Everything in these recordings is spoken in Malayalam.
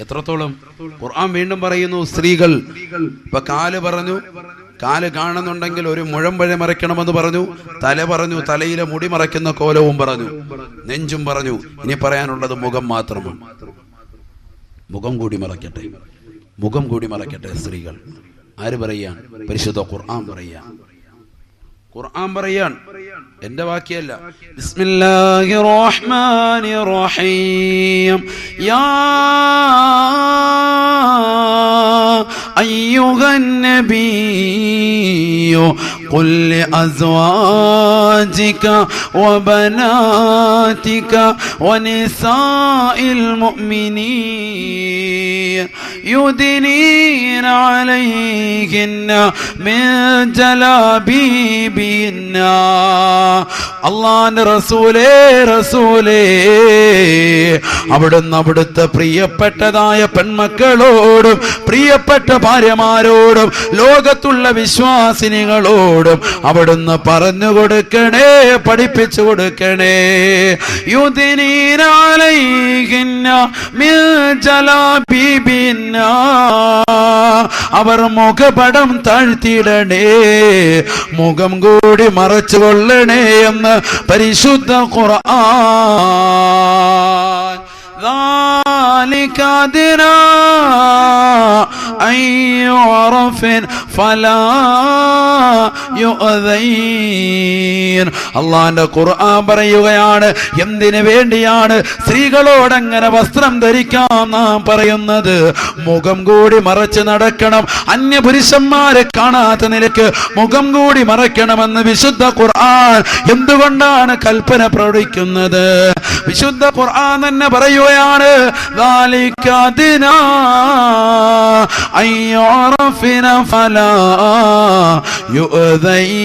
എത്രത്തോളം? ഖുർആൻ വീണ്ടും പറയുന്നു സ്ത്രീകൾ. ഇപ്പൊ കാല് പറഞ്ഞു, കാല് കാണുന്നുണ്ടെങ്കിൽ ഒരു മുഴമ്പഴ മറയ്ക്കണമെന്ന് പറഞ്ഞു. തല പറഞ്ഞു, തലയിലെ മുടി മറയ്ക്കുന്ന കോലവും പറഞ്ഞു. നെഞ്ചും പറഞ്ഞു. ഇനി പറയാനുള്ളത് മുഖം മാത്രമാണ്. മുഖം കൂടി മറയ്ക്കട്ടെ, മുഖം കൂടി മറയ്ക്കട്ടെ സ്ത്രീകൾ. ആര് പറയാൻ? പരിശുദ്ധ ഖുർആൻ പറയാൻ. ഖുർആൻ പറയാൻ, എന്റെ വാക്യല്ല. ബിസ്മില്ലാഹിർ റഹ്മാനിർ റഹീം. യാ അയ്യുഹൻ നബിയ്യു ഖുൽ ലിഅസ്വാജിക വബനാതിക വനിസാഇൽ മുഅ്മിനീൻ യുദ്നീന അലൈഹിന്ന മിൻ ജലാബീബിന്ന. അല്ലാഹുവിന്റെ റസൂലേ, അവിടുന്ന് അവിടുത്തെ പ്രിയപ്പെട്ടതായ പെൺമക്കളോടും പ്രിയപ്പെട്ട ഭാര്യമാരോടും ലോകത്തുള്ള വിശ്വാസിനികളോടും അവിടുന്ന് പറഞ്ഞു കൊടുക്കണേ, പഠിപ്പിച്ചു കൊടുക്കണേ. യുദ്നീന അലൈഹിന്ന മിൻ ജലാബീബിന്ന. അവർ മുഖപടം താഴ്ത്തിയിടണേ, മുഖം കൂടി മറച്ചു കൊള്ളണേ എന്ന് പരിശുദ്ധ ഖുർആൻ. ذلك أدنى أن يعرفن فلا يؤذين. അള്ളാന്റെ ഖുർആൻ പറയുകയാണ്, എന്തിനു വേണ്ടിയാണ് സ്ത്രീകളോട് അങ്ങനെ വസ്ത്രം ധരിക്കാൻ നാം പറയുന്നത്? മുഖം കൂടി മറച്ച് നടക്കണം, അന്യപുരുഷന്മാരെ കാണാത്ത നിലക്ക് മുഖം കൂടി മറയ്ക്കണമെന്ന് വിശുദ്ധ ഖുർആൻ എന്തുകൊണ്ടാണ് കൽപ്പന പ്രവർത്തിക്കുന്നത്? വിശുദ്ധ ഖുർആൻ തന്നെ പറയുകയാണ്, ذلك أدنى أن يعرفن فلا يؤذين.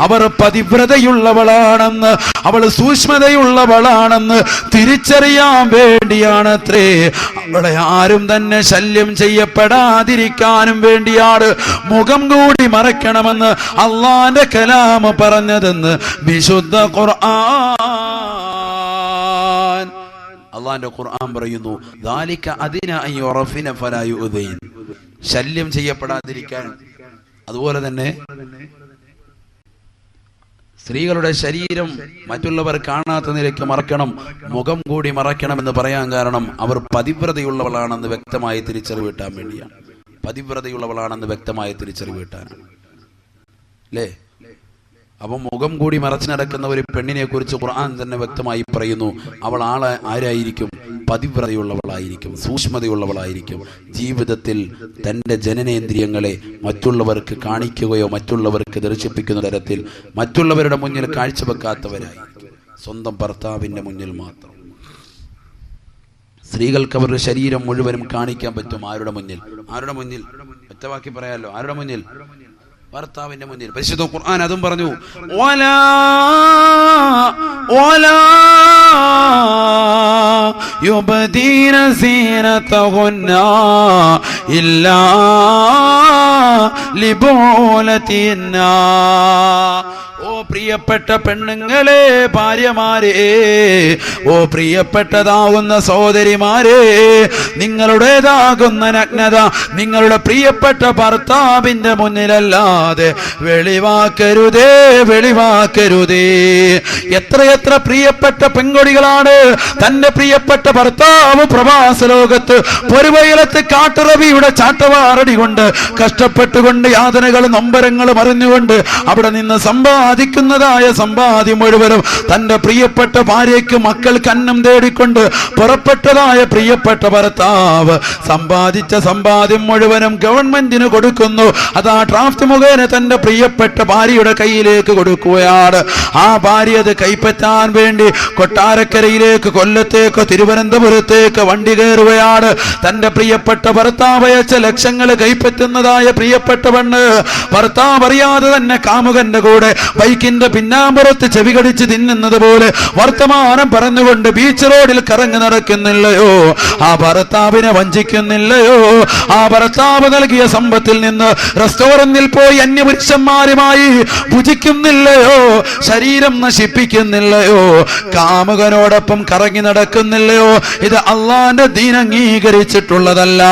അവർ പതിവ്രതയുള്ളവളാണെന്ന്, അവൾ സൂക്ഷ്മതയുള്ളവളാണെന്ന് തിരിച്ചറിയാൻ വേണ്ടിയാണത്രേ. അവളെ ആരും തന്നെ ശല്യം ചെയ്യപ്പെടാതിരിക്കാനും വേണ്ടിയാണ് മുഖം കൂടി മറയ്ക്കണമെന്ന് അള്ളാന്റെ കലാം പറഞ്ഞതെന്ന് വിശുദ്ധ ഖുർആൻ. അള്ളാന്റെ ഖുർആൻ പറയുന്നു, ദാലിക അദിന അൻ യുറഫിന ഫലാ യുഅദൈൻ. ശല്യം ചെയ്യപ്പെടാതിരിക്കാൻ. അതുപോലെ തന്നെ സ്ത്രീകളുടെ ശരീരം മറ്റുള്ളവർ കാണാത്ത നിലയ്ക്ക് മറക്കണം, മുഖം കൂടി മറയ്ക്കണമെന്ന് പറയാൻ കാരണം അവർ പതിവ്രതയുള്ളവളാണെന്ന് വ്യക്തമായി തിരിച്ചറിവ് കിട്ടാൻ വേണ്ടിയാണ്. പതിവ്രതയുള്ളവളാണെന്ന് വ്യക്തമായി തിരിച്ചറിവ് കിട്ടാനാണ് അല്ലേ? അപ്പം മുഖം കൂടി മറച്ചു നടക്കുന്ന ഒരു പെണ്ണിനെ കുറിച്ച് ഖുർആൻ തന്നെ വ്യക്തമായി പറയുന്നു, അവൾ ആരായിരിക്കും? പതിവ്രതയുള്ളവളായിരിക്കും, സൂക്ഷ്മതയുള്ളവളായിരിക്കും. ജീവിതത്തിൽ തൻ്റെ ജനനേന്ദ്രിയങ്ങളെ മറ്റുള്ളവർക്ക് കാണിക്കുകയോ മറ്റുള്ളവർക്ക് ദർശിപ്പിക്കുന്ന തരത്തിൽ മറ്റുള്ളവരുടെ മുന്നിൽ കാഴ്ചവെക്കാത്തവരായിരിക്കും, സ്വന്തം ഭർത്താവിൻ്റെ മുന്നിൽ മാത്രം. സ്ത്രീകൾക്ക് അവരുടെ ശരീരം മുഴുവനും കാണിക്കാൻ പറ്റും. ആരുടെ മുന്നിൽ? ആരുടെ മുന്നിൽ? ഒറ്റവാക്കി പറയാലോ, ആരുടെ മുന്നിൽ? ഭർത്താവിന്റെ മുന്നിൽ. പരിശുദ്ധ ഖുർആൻ അതും പറഞ്ഞു, വലാ യുബ്ദീന സീനതഹുന്ന ഇല്ലാ ലിബൂലതിന്ന. ഓ പ്രിയപ്പെട്ട പെണ്ണുങ്ങളെ, ഭാര്യമാരെ, ഓ പ്രിയപ്പെട്ടതാകുന്ന സഹോദരിമാരെ, നിങ്ങളുടേതാകുന്ന നഗ്നത നിങ്ങളുടെ പ്രിയപ്പെട്ട ഭർത്താവിന്റെ മുന്നിലല്ലാതെ വെളിവാക്കരുതേ, വെളിവാക്കരുതേ. എത്രയെത്ര പ്രിയപ്പെട്ട പെൺകൊടികളാണ് തന്റെ പ്രിയപ്പെട്ട ഭർത്താവ് പ്രവാസ ലോകത്ത് പൊരുവയിലത്ത് കാട്ടുറവിയുടെ ചാട്ടവാറടി കൊണ്ട് കഷ്ടപ്പെട്ടുകൊണ്ട് യാതനകളും നൊമ്പരങ്ങളും അറിഞ്ഞുകൊണ്ട് അവിടെ നിന്ന് സമ്പാദിക്കുന്നതായ സമ്പാദ്യം മുഴുവനും തന്റെ പ്രിയപ്പെട്ട ഭാര്യയ്ക്ക് മക്കൾക്ക് അന്നം തേടിക്കൊണ്ട് പുറപ്പെട്ടതായ പ്രിയപ്പെട്ട ഭർത്താവ് സമ്പാദിച്ച സമ്പാദ്യം മുഴുവനും ഗവൺമെന്റിന് കൊടുക്കുന്നു. അതാ ഡ്രാഫ്റ്റ് മുഖേന തന്റെ പ്രിയപ്പെട്ട ഭാര്യയുടെ കയ്യിലേക്ക് കൊടുക്കുകയാണ്. ആ ഭാര്യ അത് കൈപ്പറ്റാൻ വേണ്ടി കൊട്ടാരക്കരയിലേക്ക്, കൊല്ലത്തേക്ക്, തിരുവനന്തപുരത്തേക്ക് വണ്ടി കയറുകയാണ്. തന്റെ പ്രിയപ്പെട്ട ഭർത്താവ് അയച്ച ലക്ഷങ്ങൾ കൈപ്പറ്റുന്നതായ പ്രിയപ്പെട്ട പെണ്ണ് ഭർത്താവ് അറിയാതെ തന്നെ കാമുകന്റെ കൂടെ ബൈക്കിന്റെ പിന്നാമ്പുറത്ത് ചെവി കടിച്ച് തിന്നുന്നത് പോലെ വർത്തമാനം പറഞ്ഞുകൊണ്ട് ബീച്ച് റോഡിൽ കറങ്ങി നടക്കുന്നില്ലയോ? ആ ഭർത്താവിനെ വഞ്ചിക്കുന്നില്ലയോ? ആ ഭർത്താവ് നൽകിയ സമ്പത്തിൽ നിന്ന് റെസ്റ്റോറന്റിൽ പോയി അന്യപുരുഷന്മാരുമായി ഭുജിക്കുന്നില്ലയോ? ശരീരം നശിപ്പിക്കുന്നില്ലയോ? കാമുകനോടൊപ്പം കറങ്ങി നടക്കുന്നില്ലയോ? ഇത് അള്ളാന്റെ ദീൻ അംഗീകരിച്ചിട്ടുള്ളതല്ല.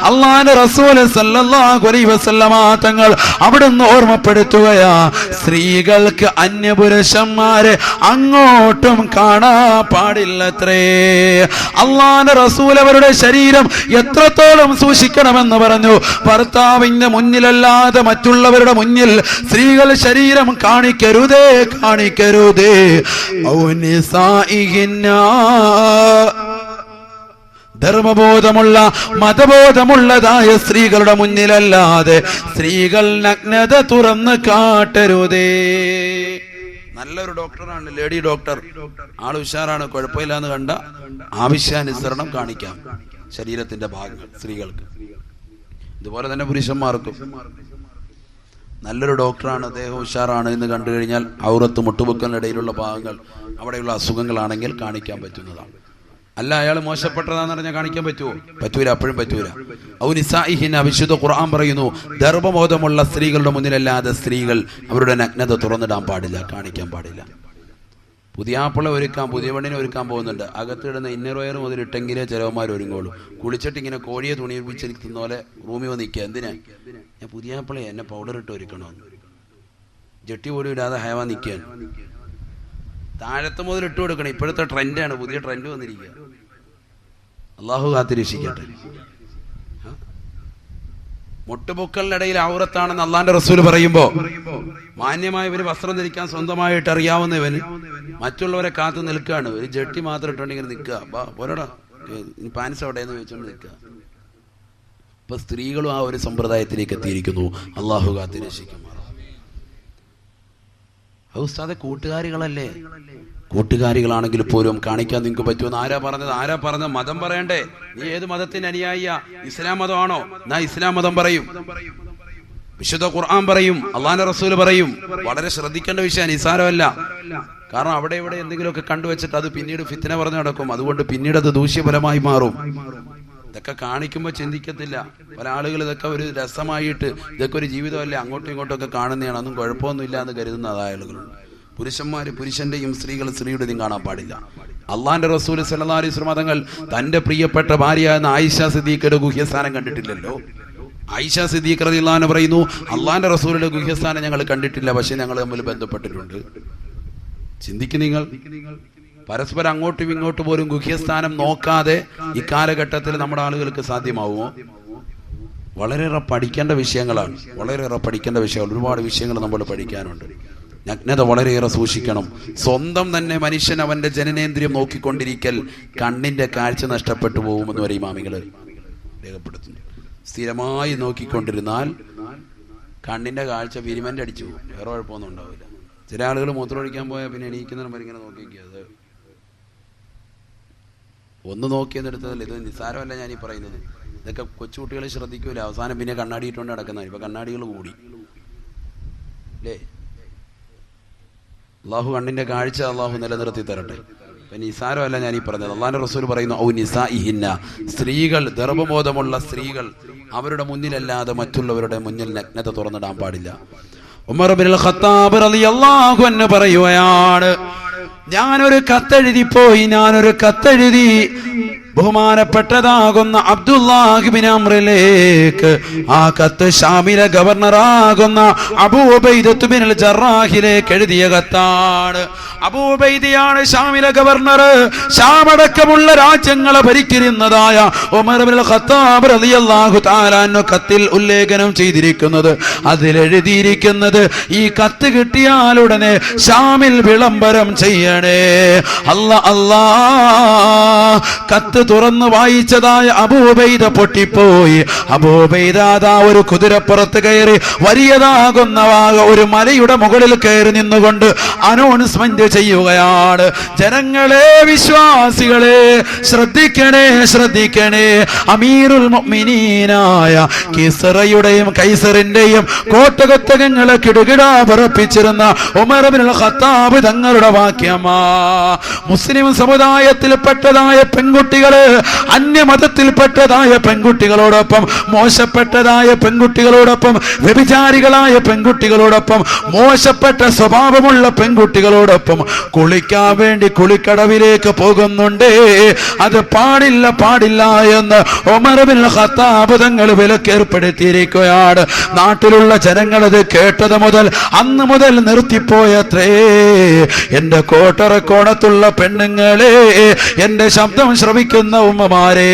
അള്ളാന്റെ റസൂൽ സല്ലല്ലാഹു അലൈഹി വസല്ലമ തങ്ങൾ അവിടുന്ന് ഓർമ്മപ്പെടുത്തുകയാ, സ്ത്രീകൾക്ക് അന്യപുരുഷന്മാരെ അങ്ങോട്ടും കാണാൻ പാടില്ലത്രേ. അള്ളാന്റെ റസൂൽ അവരുടെ ശരീരം എത്രത്തോളം സൂക്ഷിക്കണമെന്ന് പറഞ്ഞു. ഭർത്താവിന്റെ മുന്നിലല്ലാതെ മറ്റുള്ളവരുടെ മുന്നിൽ സ്ത്രീകൾ ശരീരം കാണിക്കരുതേ, കാണിക്കരുതേ. ധർമ്മബോധമുള്ള മതബോധമുള്ളതായ സ്ത്രീകളുടെ മുന്നിലല്ലാതെ സ്ത്രീകൾ നഗ്നത തുറന്ന് കാട്ടരുതേ. നല്ലൊരു ഡോക്ടറാണ്, ലേഡി ഡോക്ടർ, ആള് ഉഷാറാണ്, കുഴപ്പമില്ലാന്ന് കണ്ട ആവശ്യാനുസരണം കാണിക്കാം ശരീരത്തിന്റെ ഭാഗങ്ങൾ സ്ത്രീകൾക്ക്. ഇതുപോലെ തന്നെ പുരുഷന്മാർക്കും നല്ലൊരു ഡോക്ടറാണ്, അദ്ദേഹം ഉഷാറാണ് എന്ന് കണ്ടു കഴിഞ്ഞാൽ ഔറത്ത് മുട്ടുപൊക്കലിനിടയിലുള്ള ഭാഗങ്ങൾ, അവിടെയുള്ള അസുഖങ്ങളാണെങ്കിൽ കാണിക്കാൻ പറ്റുന്നതാണ്. അല്ല അയാൾ മോശപ്പെട്ടതാന്ന് പറഞ്ഞാൽ കാണിക്കാൻ പറ്റുമോ? പറ്റൂല, അപ്പോഴും പറ്റൂല. ഔനിസാഇഹിന വിശുദ്ധ ഖുർആൻ പറയുന്നു, ഗർഭബോധമുള്ള സ്ത്രീകളുടെ മുന്നിലല്ലാതെ സ്ത്രീകൾ അവരുടെ നഗ്നത തുറന്നിടാൻ പാടില്ല, കാണിക്കാൻ പാടില്ല. പുതിയാപ്പിള ഒരുക്കാൻ, പുതിയ പെണ്ണിനെ ഒരുക്കാൻ പോകുന്നുണ്ട്, അകത്തിടുന്ന ഇന്നർ വയർ മുതൽ ഇട്ടെങ്കിലേ ചിലവന്മാർ ഒരുങ്ങുള്ളൂ. കുളിച്ചിട്ട് ഇങ്ങനെ കോഴിയെ തുണി പിടിച്ചിരിക്കുന്ന പോലെ റൂമിൽ വന്ന് നിൽക്കുക. എന്തിനാ? ഞാൻ പുതിയാപ്പിളയെ എന്നെ പൗഡർ ഇട്ട് ഒരുക്കണമെന്ന്. ജട്ടി പോലും ഇടാതെ ഹയവാൻ നിൽക്കാൻ. താഴത്ത് മുതൽ ഇട്ട് കൊടുക്കണം. ഇപ്പോഴത്തെ ട്രെൻഡാണ്, പുതിയ ട്രെൻഡ് വന്നിരിക്കുക. അള്ളാഹു കാത്തിരക്ഷിക്കട്ടെ. മുട്ടുപൊക്കളിനിടയിൽ ഔറത്താണെന്ന് അള്ളാന്റെ റസൂൽ പറയുമ്പോ മാന്യമായ ഇവര് വസ്ത്രം ധരിക്കാൻ സ്വന്തമായിട്ട് അറിയാവുന്നവന് മറ്റുള്ളവരെ കാത്തു നിൽക്കുകയാണ്. ഒരു ജട്ടി മാത്രം ഇട്ടുണ്ടെങ്കിൽ നിൽക്കുക, പോരടാ പാൻസ് എവിടെയെന്ന് വെച്ചോണ്ട് നിൽക്കുക. ഇപ്പൊ സ്ത്രീകളും ആ ഒരു സമ്പ്രദായത്തിലേക്ക് എത്തിയിരിക്കുന്നു. അള്ളാഹു കാത്തിരക്ഷിക്കും. ഉസ്താദെ കൂട്ടുകാരികളല്ലേ? കൂട്ടുകാരികളാണെങ്കിൽ പോലും കാണിക്കാൻ നിങ്ങൾക്ക് പറ്റുമെന്ന് ആരാ പറഞ്ഞത്? ആരാ പറഞ്ഞത്? മതം പറയണ്ടേ? നീ ഏത് മതത്തിന് അനുയായിയ? ഇസ്ലാം മതമാണോ? എന്നാ ഇസ്ലാം മതം പറയും, വിശുദ്ധ ഖുർആൻ പറയും, അള്ളാന്റെ റസൂൽ പറയും. വളരെ ശ്രദ്ധിക്കേണ്ട വിഷയം, നിസാരമല്ല. കാരണം അവിടെ ഇവിടെ എന്തെങ്കിലുമൊക്കെ കണ്ടുവച്ചിട്ട് അത് പിന്നീട് ഫിത്ന പറഞ്ഞു നടക്കും. അതുകൊണ്ട് പിന്നീട് അത് ദൂഷ്യഫലമായി മാറും. ഇതൊക്കെ കാണിക്കുമ്പോൾ ചിന്തിക്കത്തില്ല പല ആളുകൾ. ഇതൊക്കെ ഒരു രസമായിട്ട്, ഇതൊക്കെ ഒരു ജീവിതമല്ലേ, അങ്ങോട്ടും ഇങ്ങോട്ടും ഒക്കെ കാണുന്നതാണ്, ഒന്നും കുഴപ്പമൊന്നുമില്ല എന്ന് കരുതുന്ന ആളുകളുണ്ട്. പുരുഷന്മാര് പുരുഷന്റെയും സ്ത്രീകൾ സ്ത്രീയുടെയും കാണാൻ പാടില്ല. അള്ളാന്റെ റസൂൽ സല്ലല്ലാഹു അലൈഹി വസല്ലം തങ്ങൾ തന്റെ പ്രിയപ്പെട്ട ഭാര്യയായ ആയിഷ സിദ്ദീഖയുടെ ഗുഹ്യസ്ഥാനം കണ്ടിട്ടില്ലല്ലോ. ആയിഷ സിദ്ദീഖ് റളിയല്ലാഹു അൻഹ പറയുന്നു, അള്ളാന്റെ റസൂലിന്റെ ഗുഹ്യസ്ഥാനം ഞങ്ങൾ കണ്ടിട്ടില്ല, പക്ഷെ ഞങ്ങൾ തമ്മിൽ ബന്ധപ്പെട്ടിട്ടുണ്ട്. ചിന്തിക്കും നിങ്ങൾ. പരസ്പരം അങ്ങോട്ടും ഇങ്ങോട്ടും പോലും ഗുഹ്യസ്ഥാനം നോക്കാതെ ഇക്കാലഘട്ടത്തിൽ നമ്മുടെ ആളുകൾക്ക് സാധ്യമാവുമോ? വളരെയേറെ പഠിക്കേണ്ട വിഷയങ്ങളാണ്, വളരെയേറെ പഠിക്കേണ്ട വിഷയങ്ങൾ. ഒരുപാട് വിഷയങ്ങൾ നമ്മൾ പഠിക്കാനുണ്ട്. നഗ്നത വളരെയേറെ സൂക്ഷിക്കണം. സ്വന്തം തന്നെ മനുഷ്യൻ അവന്റെ ജനനേന്ദ്രിയം നോക്കിക്കൊണ്ടിരിക്കൽ കണ്ണിന്റെ കാഴ്ച നഷ്ടപ്പെട്ടു പോകുമെന്ന് വരെ ഇമാമികൾ രേഖപ്പെടുത്തുന്നു. സ്ഥിരമായി നോക്കിക്കൊണ്ടിരുന്നാൽ കണ്ണിന്റെ കാഴ്ച വിരിമന്റെ അടിച്ചു പോകും, വേറെ കുഴപ്പമൊന്നും ഉണ്ടാവില്ല. ചില ആളുകൾ മൂത്രമൊഴിക്കാൻ പോയാൽ പിന്നെ എണീക്കുന്നവർ ഇങ്ങനെ നോക്കിക്കുക. അത് ഒന്ന് നോക്കിയെന്നെടുത്തതല്ല, ഇത് നിസ്സാരമല്ല ഞാനീ പറയുന്നത്. ഇതൊക്കെ കൊച്ചുകുട്ടികൾ ശ്രദ്ധിക്കൂല, അവസാനം പിന്നെ കണ്ണാടി ഇട്ടുകൊണ്ട് നടക്കുന്നതാണ്. ഇപ്പൊ കണ്ണാടികൾ കൂടി അല്ലേ? അള്ളാഹു കണ്ണിന്റെ കാഴ്ച അള്ളാഹു നിലനിർത്തി തരട്ടെ. ഇപ്പൊ നിസാരമല്ല ഞാനീ പറഞ്ഞത്. അള്ളാന്റെ റസൂൽ പറയുന്നു, ഔ നിസാഇഹിന്ന, സ്ത്രീകൾ, ഗർഭബോധമുള്ള സ്ത്രീകൾ അവരുടെ മുന്നിലല്ലാതെ മറ്റുള്ളവരുടെ മുന്നിൽ നഗ്നത തുറന്നിടാൻ പാടില്ല. ഉമർ ഇബ്നുൽ ഖത്താബ് റളിയല്ലാഹു അൻഹു പറയുകയാണ്, ഞാനൊരു കത്തെഴുതി ബഹുമാനപ്പെട്ടതാകുന്ന അബ്ദുല്ലാഹി ബിൻ അംറിലേക്ക്. ആ കത്ത് ഷാമിലെ ഗവർണറാകുന്ന അബൂ ഉബൈദത്ത് ബിൻ ജറാഹിലേക്ക് എഴുതിയ കത്താണ്. അബൂ ഉബൈദയാണ് ഷാമിലെ ഗവർണർ. ഷാമടക്കമുള്ള രാജ്യങ്ങളെ ഭരിക്കുന്നതായ ഉമർ ഇബ്നുൽ ഖത്താബ് റളിയല്ലാഹു തആല അൻഹു കത്തിൽ ഉല്ലേഖനം ചെയ്തിരിക്കുന്നത്, അതിലെഴുതിയിരിക്കുന്നത്, ഈ കത്ത് കിട്ടിയാലുടനെ ഷാമിൽ വിളംബരം ചെയ്യണേ. അല്ലാ കത്ത് തുറന്ന് വായിച്ചതായ അബൂബൈദ പൊട്ടിപ്പോയി. അബൂബൈദ അതാ ഒരു കുതിരപ്പുറത്ത് കയറി വലിയതാകുന്ന ഒരു മലയുടെ മുകളിൽ കയറി നിന്നുകൊണ്ട് അനൗൺസ്മെന്റ് ചെയ്യുകയാണ്. ജനങ്ങളെ, വിശ്വാസികളെ, ശ്രദ്ധിക്കണേ, ശ്രദ്ധിക്കണേ. അമീറുൽ മുഅ്മിനീനായ കിസ്റയുടെയും കൈസറിന്റെയും കോട്ടകൊത്തകങ്ങളെ കിടുകിടാ പറപ്പിച്ചിരുന്ന ഉമർ ഇബ്നുൽ ഖത്താബ് തങ്ങളുടെ വാക്യമാ. മുസ്ലിം സമുദായത്തിൽപ്പെട്ടതായ പെൺകുട്ടികള് അന്യമതത്തിൽപ്പെട്ടതായ പെൺകുട്ടികളോടൊപ്പം, മോശപ്പെട്ടതായ പെൺകുട്ടികളോടൊപ്പം, വ്യഭിചാരികളായ പെൺകുട്ടികളോടൊപ്പം, മോശപ്പെട്ട സ്വഭാവമുള്ള പെൺകുട്ടികളോടൊപ്പം കുളിക്കാൻ വേണ്ടി കുളിക്കടവിലേക്ക് പോകുന്നുണ്ട്. അത് പാടില്ല, പാടില്ല എന്ന് ഉമർ ഇബ്നുൽ ഖത്താബ് തങ്ങൾ വിലക്കേർപ്പെടുത്തിയിരിക്കുകയാണ്. നാട്ടിലുള്ള ജനങ്ങളത് കേട്ടത് മുതൽ അന്ന് മുതൽ നിർത്തിപ്പോയത്രേ. എന്റെ കോട്ടറക്കോണത്തുള്ള പെണ്ണുങ്ങളെ, എന്റെ ശബ്ദം ശ്രവിക്കുന്ന ഉമ്മമാരെ,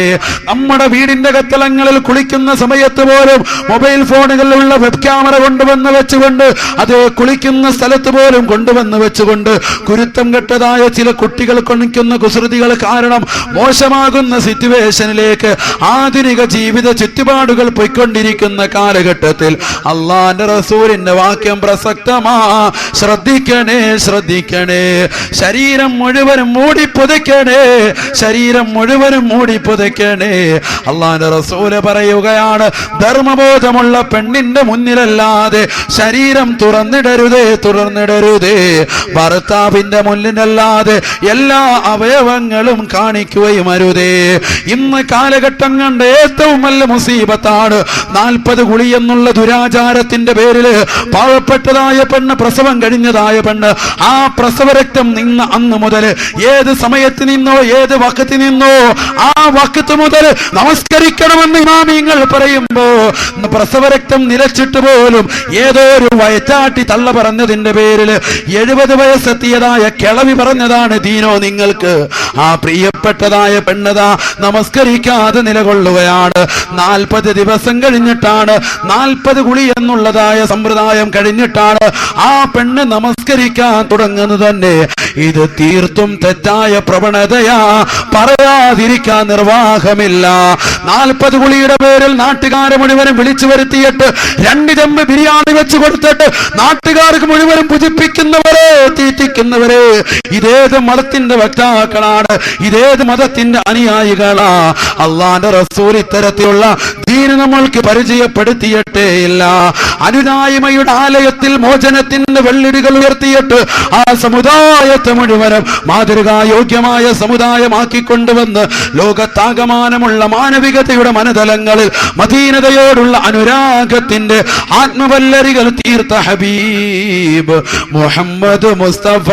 നമ്മുടെ വീടിന്റെ കത്തളങ്ങളിൽ കുളിക്കുന്ന സമയത്ത് പോലും മൊബൈൽ ഫോണുകളിലുള്ള വെബ് ക്യാമറ കൊണ്ടുവന്ന് വെച്ചുകൊണ്ട്, അത് കുളിക്കുന്ന സ്ഥലത്ത് പോലും കൊണ്ടുവന്ന് വെച്ചുകൊണ്ട് കുരുത്തം കെട്ടതായ ചില കുട്ടികൾ കൊണിക്കുന്ന കുസൃതികൾ കാരണം മോശമാകുന്ന സിറ്റുവേഷനിലേക്ക് ആധുനിക ജീവിത ചുറ്റുപാടുകൾ പോയിക്കൊണ്ടിരിക്കുന്ന കാലഘട്ടത്തിൽ അള്ളാന്റെ റസൂലിന്റെ വാക്യം പ്രസക്തമാ. ശ്രദ്ധിക്കണേ, ശ്രദ്ധിക്കണേ. ശരീരം മുഴുവനും മൂടി പുതയ്ക്കണേ, ശരീരം മുഴുവനും മൂടി പുതയ്ക്കണേ. അള്ളാന്റെ റസൂല് പറയുകയാണ്, ധർമ്മബോധമുള്ള പെണ്ണിന്റെ മുന്നിലല്ലാതെ ശരീരം തുറന്നിടരുതേ, തുറന്നിടരുതേ. ഭർത്താവിന്റെ മുന്നിലല്ലാതെ എല്ലാ അവയവങ്ങളും കാണിക്കുകയും അരുതേ. ഇന്ന് കാലഘട്ടം കണ്ട ഏറ്റവും നല്ല മുസീബത്താണ് 40 കുളി എന്നുള്ള ദുരാചാരത്തിന്റെ പേരില് പാവപ്പെട്ടതായ പെണ്ണ്, പ്രസവം കഴിഞ്ഞതായ പെണ്ണ്, ആ പ്രസവരക്തം നിന്ന അന്ന് മുതൽ, ഏത് സമയത്ത് നിന്നോ, ഏത് വക്കത്ത് നിന്നോ, ആ വക്കത്ത് മുതൽ നമസ്കരിക്കണമെന്ന് ഇമാമിങ്ങൾ പറയുമ്പോ പ്രസവരക്തം നിലച്ചിട്ട് പോലും ഏതോ ഒരു വയറ്റാട്ടി തള്ള പറഞ്ഞതിന്റെ പേരിൽ 70 വയസ്സെത്തിയതായ കിളവി പറഞ്ഞതാണ് ദീനോ നിങ്ങൾക്ക്. ആ പ്രിയപ്പെട്ടതായ പെണ്ണതാ നമസ്കരിക്കാതെ നിലകൊള്ളുകയാണ്. 40 ദിവസം കഴിഞ്ഞിട്ടാണ്, 40 കുളി എന്നുള്ളതായ സമ്പ്രദായം കഴിഞ്ഞിട്ടാണ് ആ പെണ്ണ് നമസ്കരിക്കാൻ തുടങ്ങുന്നത് തന്നെ. ഇത് തീർത്തും തെറ്റായ പ്രവണതയാ, പറയാതിരിക്കാൻ നിർവാഹമില്ല. 40 കുളിയുടെ പേരിൽ നാട്ടുകാരെ മുഴുവനും വിളിച്ചു വരുത്തിയിട്ട് 2 ചെമ്പ് ബിരിയാണി വെച്ച് കൊടുത്തിട്ട് നാട്ടുകാർക്ക് മുഴുവനും പുജിപ്പിക്കുന്നവരെ, തീറ്റിക്കുന്നവരെ, ഇതേത് മതത്തിന്റെ വക്താക്കളാണ്? ഇതേത് മതത്തിന്റെ അനുയായികളാ? അള്ളാന്റെ റസൂൽ ഇത്തരത്തിലുള്ള ദീന് നമ്മൾക്ക് പരിചയപ്പെടുത്തിയിട്ടേ ഇല്ല. അനുനായ്മയുടെ ആലയത്തിൽ മോചനത്തിന്റെ വെള്ളിടികൾ ഉയർത്തിയിട്ട് ആ സമുദായത്തെ മുഴുവനും മാതൃകായോഗ്യമായ സമുദായമാക്കിക്കൊണ്ടുവന്ന് ലോകത്താകമാനമുള്ള മാനവികതയുടെ മനതലങ്ങളിൽ മദീനതയോടുള്ള അനുരാഗത്തിന്റെ ആത്മവല്ലരികൾ തീർത്ത ഹബീബ് മുഹമ്മദ് മുസ്തഫ,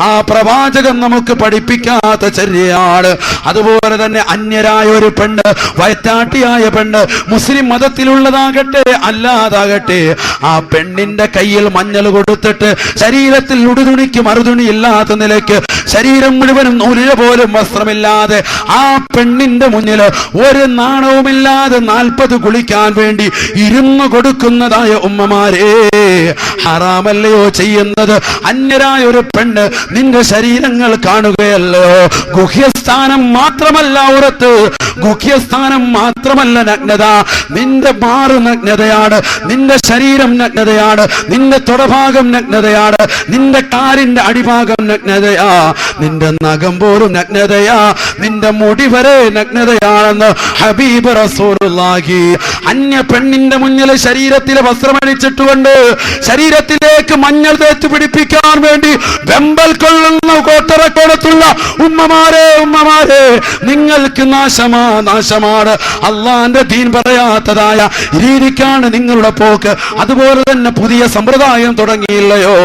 ആ പ്രവാചകൻ നമുക്ക് പഠിപ്പിക്കാത്ത ചര്യയാണ്. അതുപോലെ തന്നെ അന്യരായ ഒരു പെണ്ണ്, വയറ്റാട്ടിയായ പെണ്ണ്, മുസ്ലിം മതത്തിലുള്ളതാകട്ടെ അല്ലാതാകട്ടെ, ആ പെണ്ണിന്റെ കയ്യിൽ മഞ്ഞൾ കൊടുത്തിട്ട് ശരീരത്തിൽ ഉടുതുണിക്ക് മറുതുണി ഇല്ലാത്ത നിലയ്ക്ക് ശരീരം മുഴുവനും നൂലിഴ പോലും വസ്ത്രമില്ലാതെ ആ പെണ്ണിന്റെ മുന്നിൽ ഒരു നാണവുമില്ലാതെ 40 കുളിക്കാൻ വേണ്ടി ഇരുന്നു കൊടുക്കുന്നതായ ഉമ്മമാരെ, ഹറാമല്ലയോ ചെയ്യുന്നത്? അന്യരായ ഒരു പെണ്ണ് നിന്റെ ശരീരങ്ങൾ കാണുകയല്ലോ. ഗുഹ്യസ്ഥാനം മാത്രമല്ല ഉറത്ത്, ഗുഹ്യസ്ഥാനം മാത്രമല്ല നഗ്നത, നിന്റെ മാറ് നഗ്നതയാണ്, നിന്റെ ശരീരം നഗ്നതയാണ്, നിന്റെ തൊടഭാഗം നഗ്നതയാണ്, നിന്റെ കാലിന്റെ അടിഭാഗം നഗ്നതയാ, നിന്റെ നഖം പോലും നഗ്നതയാ, നിന്റെ മുടി വരെ നഗ്നതയാണെന്ന് ഹബീബ് റസൂലുള്ളാഹി. അന്യ പെണ്ണിന്റെ മുന്നിൽ ശരീരത്തിലെ വസ്ത്രമണിച്ചിട്ടുകൊണ്ട് ശരീരത്തിലേക്ക് മഞ്ഞൾ തേച്ച് പിടിപ്പിക്കാൻ വേണ്ടി വെമ്പൽ കൊള്ളുന്ന കോട്ടറക്കോടത്തുള്ള ഉമ്മമാരെ, ഉമ്മമാരെ, നിങ്ങൾക്ക് നാശമാ, നാശമാണ്. അള്ളാന്റെ ദീൻ പറയാത്തതായ രീതിക്കാണ് നിങ്ങളുടെ പോക്ക്. അതുപോലെ തന്നെ പുതിയ സമ്പ്രദായം തുടങ്ങിയില്ലയോ?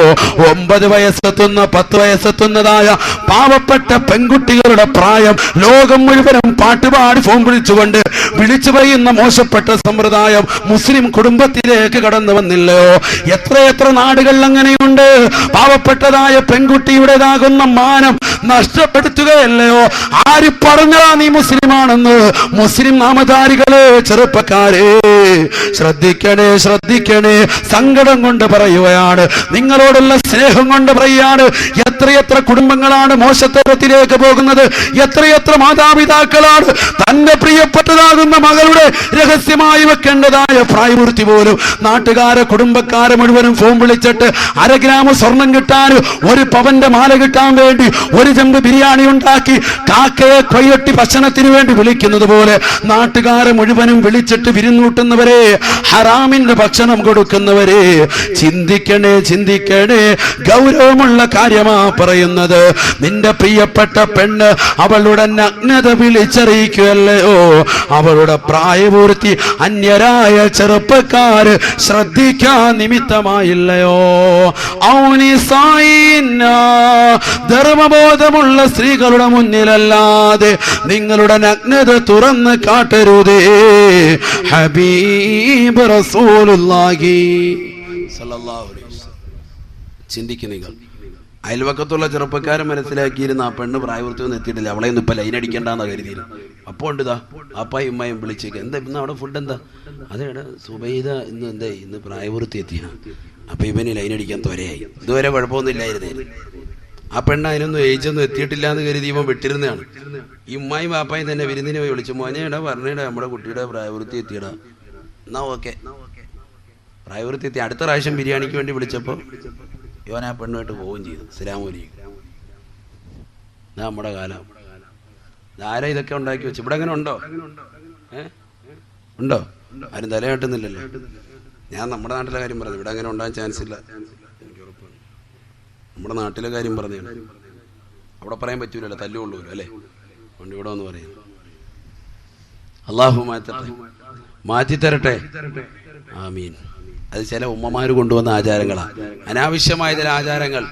9 വയസ്സെത്തുന്ന 10 വയസ്സെത്തുന്നതായ പാവപ്പെട്ട പെൺകുട്ടികളുടെ പ്രായം ലോകം മുഴുവനും പാട്ടുപാടി ഫോൺ വിളിച്ചുകൊണ്ട് വിളിച്ചു പറയുന്ന മോശപ്പെട്ട സമ്പ്രദായം മുസ്ലിം കുടുംബത്തിലേക്ക് കടന്നു വന്നില്ലയോ? എത്രയെത്ര നാടുകളിൽ അങ്ങനെയുണ്ട്. പാവപ്പെട്ടതായ പെൺകുട്ടിയുടേതാകുന്ന മാനം നഷ്ടപ്പെടുത്തുകയല്ലയോ? ആര് പറഞ്ഞാ നീ മുസ്ലിമാണെന്ന്? മുസ്ലിം നാമധാരികളെ, ചെറുപ്പക്കാരെ, ശ്രദ്ധിക്കണേ, ശ്രദ്ധിക്കണേ. സങ്കടം കൊണ്ട് പറയുകയാണ്, നിങ്ങളോടുള്ള സ്നേഹം കൊണ്ട് പറയുകയാണ്. എത്രയെത്ര കുടുംബങ്ങളാണ് മോശത്തരത്തിലേക്ക് പോകുന്നത്. എത്രയെത്ര മാതാപിതാക്കളാണ് തന്റെ പ്രിയപ്പെട്ടതാകുന്ന മകളുടെ രഹസ്യമായി വെക്കേണ്ടതായ പ്രായപൂർത്തി പോലും നാട്ടുകാരെ കുടുംബക്കാരെ മുഴുവനും ഫോൺ വിളിച്ചിട്ട് 1/2 ഗ്രാം സ്വർണം കിട്ടാൻ, 1 പവന്റെ മാല കിട്ടാൻ വേണ്ടി 1 ചെമ്പ് ബിരിയാണി ഉണ്ടാക്കി കാക്കയെ കൊയ്യൊട്ടി ഭക്ഷണത്തിന് വേണ്ടി വിളിക്കുന്നത് പോലെ നാട്ടുകാരെ മുഴുവനും വിളിച്ചിട്ട് വിരുന്നൂട്ടുന്നവരെ, ഹറാമിന്റെ ഭക്ഷണം കൊടുക്കുന്നവരെ, ചിന്തിക്കണേ, ചിന്തിക്കണേ. ഗൗരവമുള്ള കാര്യമാ പറയുന്നത്. നിന്റെ പ്രിയപ്പെട്ട പെണ്ണ് അവളുടെ നഗ്നത വിളിച്ചറിയിക്കുകയല്ലയോ, അവളുടെ പ്രായപൂർത്തി അന്യരായ ചെറുപ്പക്കാര് ശ്രദ്ധിക്കാൻ നിമിത്തമായില്ലയോ? ധർമ്മബോധമുള്ള സ്ത്രീകളുടെ മുന്നിലല്ലാതെ നിങ്ങളുടെ നഗ്നത തുറന്ന് കാട്ടരുതേ. ഹബീബ് റസൂലുള്ളാഹി സ്വല്ലല്ലാഹു അലൈഹി വസല്ലം. ചിന്തിക്കുക. നിങ്ങൾ അയൽവക്കത്തുള്ള ചെറുപ്പക്കാരെ മനസ്സിലാക്കിയിരുന്ന ആ പെണ്ണ് പ്രായപൂർത്തിയൊന്നും എത്തിയിട്ടില്ല, അവളെയൊന്നും ഇപ്പം ലൈൻ അടിക്കേണ്ടെന്നാ കരുതിയിരുന്നു. അപ്പോൾ ഉണ്ട് ഇതാ അപ്പായും ഉമ്മയും വിളിച്ചേക്ക്, എന്താ ഇന്ന് അവിടെ ഫുഡ് എന്താ? അതേടാ സുബൈദ ഇന്ന് എന്താ ഇന്ന് പ്രായപൂർത്തി എത്തിയ. അപ്പം ഇവന് ലൈൻ അടിക്കാൻ ത്വരയായി. ഇതുവരെ കുഴപ്പമൊന്നും ഇല്ലായിരുന്നേ. ആ പെണ്ണ് അതിനൊന്നും ഏജൊന്നും എത്തിയിട്ടില്ല എന്ന് കരുതി ഇവൻ വിട്ടിരുന്നതാണ്. ഈ ഉമ്മായും പാപ്പായും തന്നെ വിരുന്നിനെ പോയി വിളിച്ചു, മോനെടാ പറഞ്ഞേടാ നമ്മുടെ കുട്ടിയുടെ പ്രായപൂർത്തി എത്തിയടാ. എന്നാ ഓക്കെ, പ്രായപൂർത്തി എത്തി. അടുത്ത പ്രാവശ്യം ബിരിയാണിക്ക് വേണ്ടി വിളിച്ചപ്പോൾ ഇവൻ ആ പെണ്ണുമായിട്ട് പോവുകയും ചെയ്തു. അസ്സലാമലൈക്കും. ഇതാ നമ്മുടെ കാലം. ആരാ ഇതൊക്കെ ഉണ്ടാക്കി വെച്ചു? ഇവിടെ അങ്ങനെ ഉണ്ടോ? ഉണ്ടോ? ആരും തലയാട്ടുന്നില്ലല്ലോ. ഞാൻ നമ്മുടെ നാട്ടിലെ കാര്യം പറഞ്ഞു, ഇവിടെ അങ്ങനെ ഉണ്ടാകാൻ ചാൻസ് ഇല്ല. എനിക്ക് ഉറപ്പാണ്. നമ്മുടെ നാട്ടിലെ കാര്യം പറഞ്ഞു, അവിടെ പറയാൻ പറ്റൂലല്ലോ, തല്ലുകൊള്ളൂല്ലോ അല്ലേ? കൊണ്ട് ഇവിടെ ഒന്ന് പറയുന്നു. അള്ളാഹു മാറ്റിത്തരട്ടെ. ആമീൻ. അത് ചില ഉമ്മമാര് കൊണ്ടുവന്ന ആചാരങ്ങളാണ്, അനാവശ്യമായ ചില ആചാരങ്ങൾ.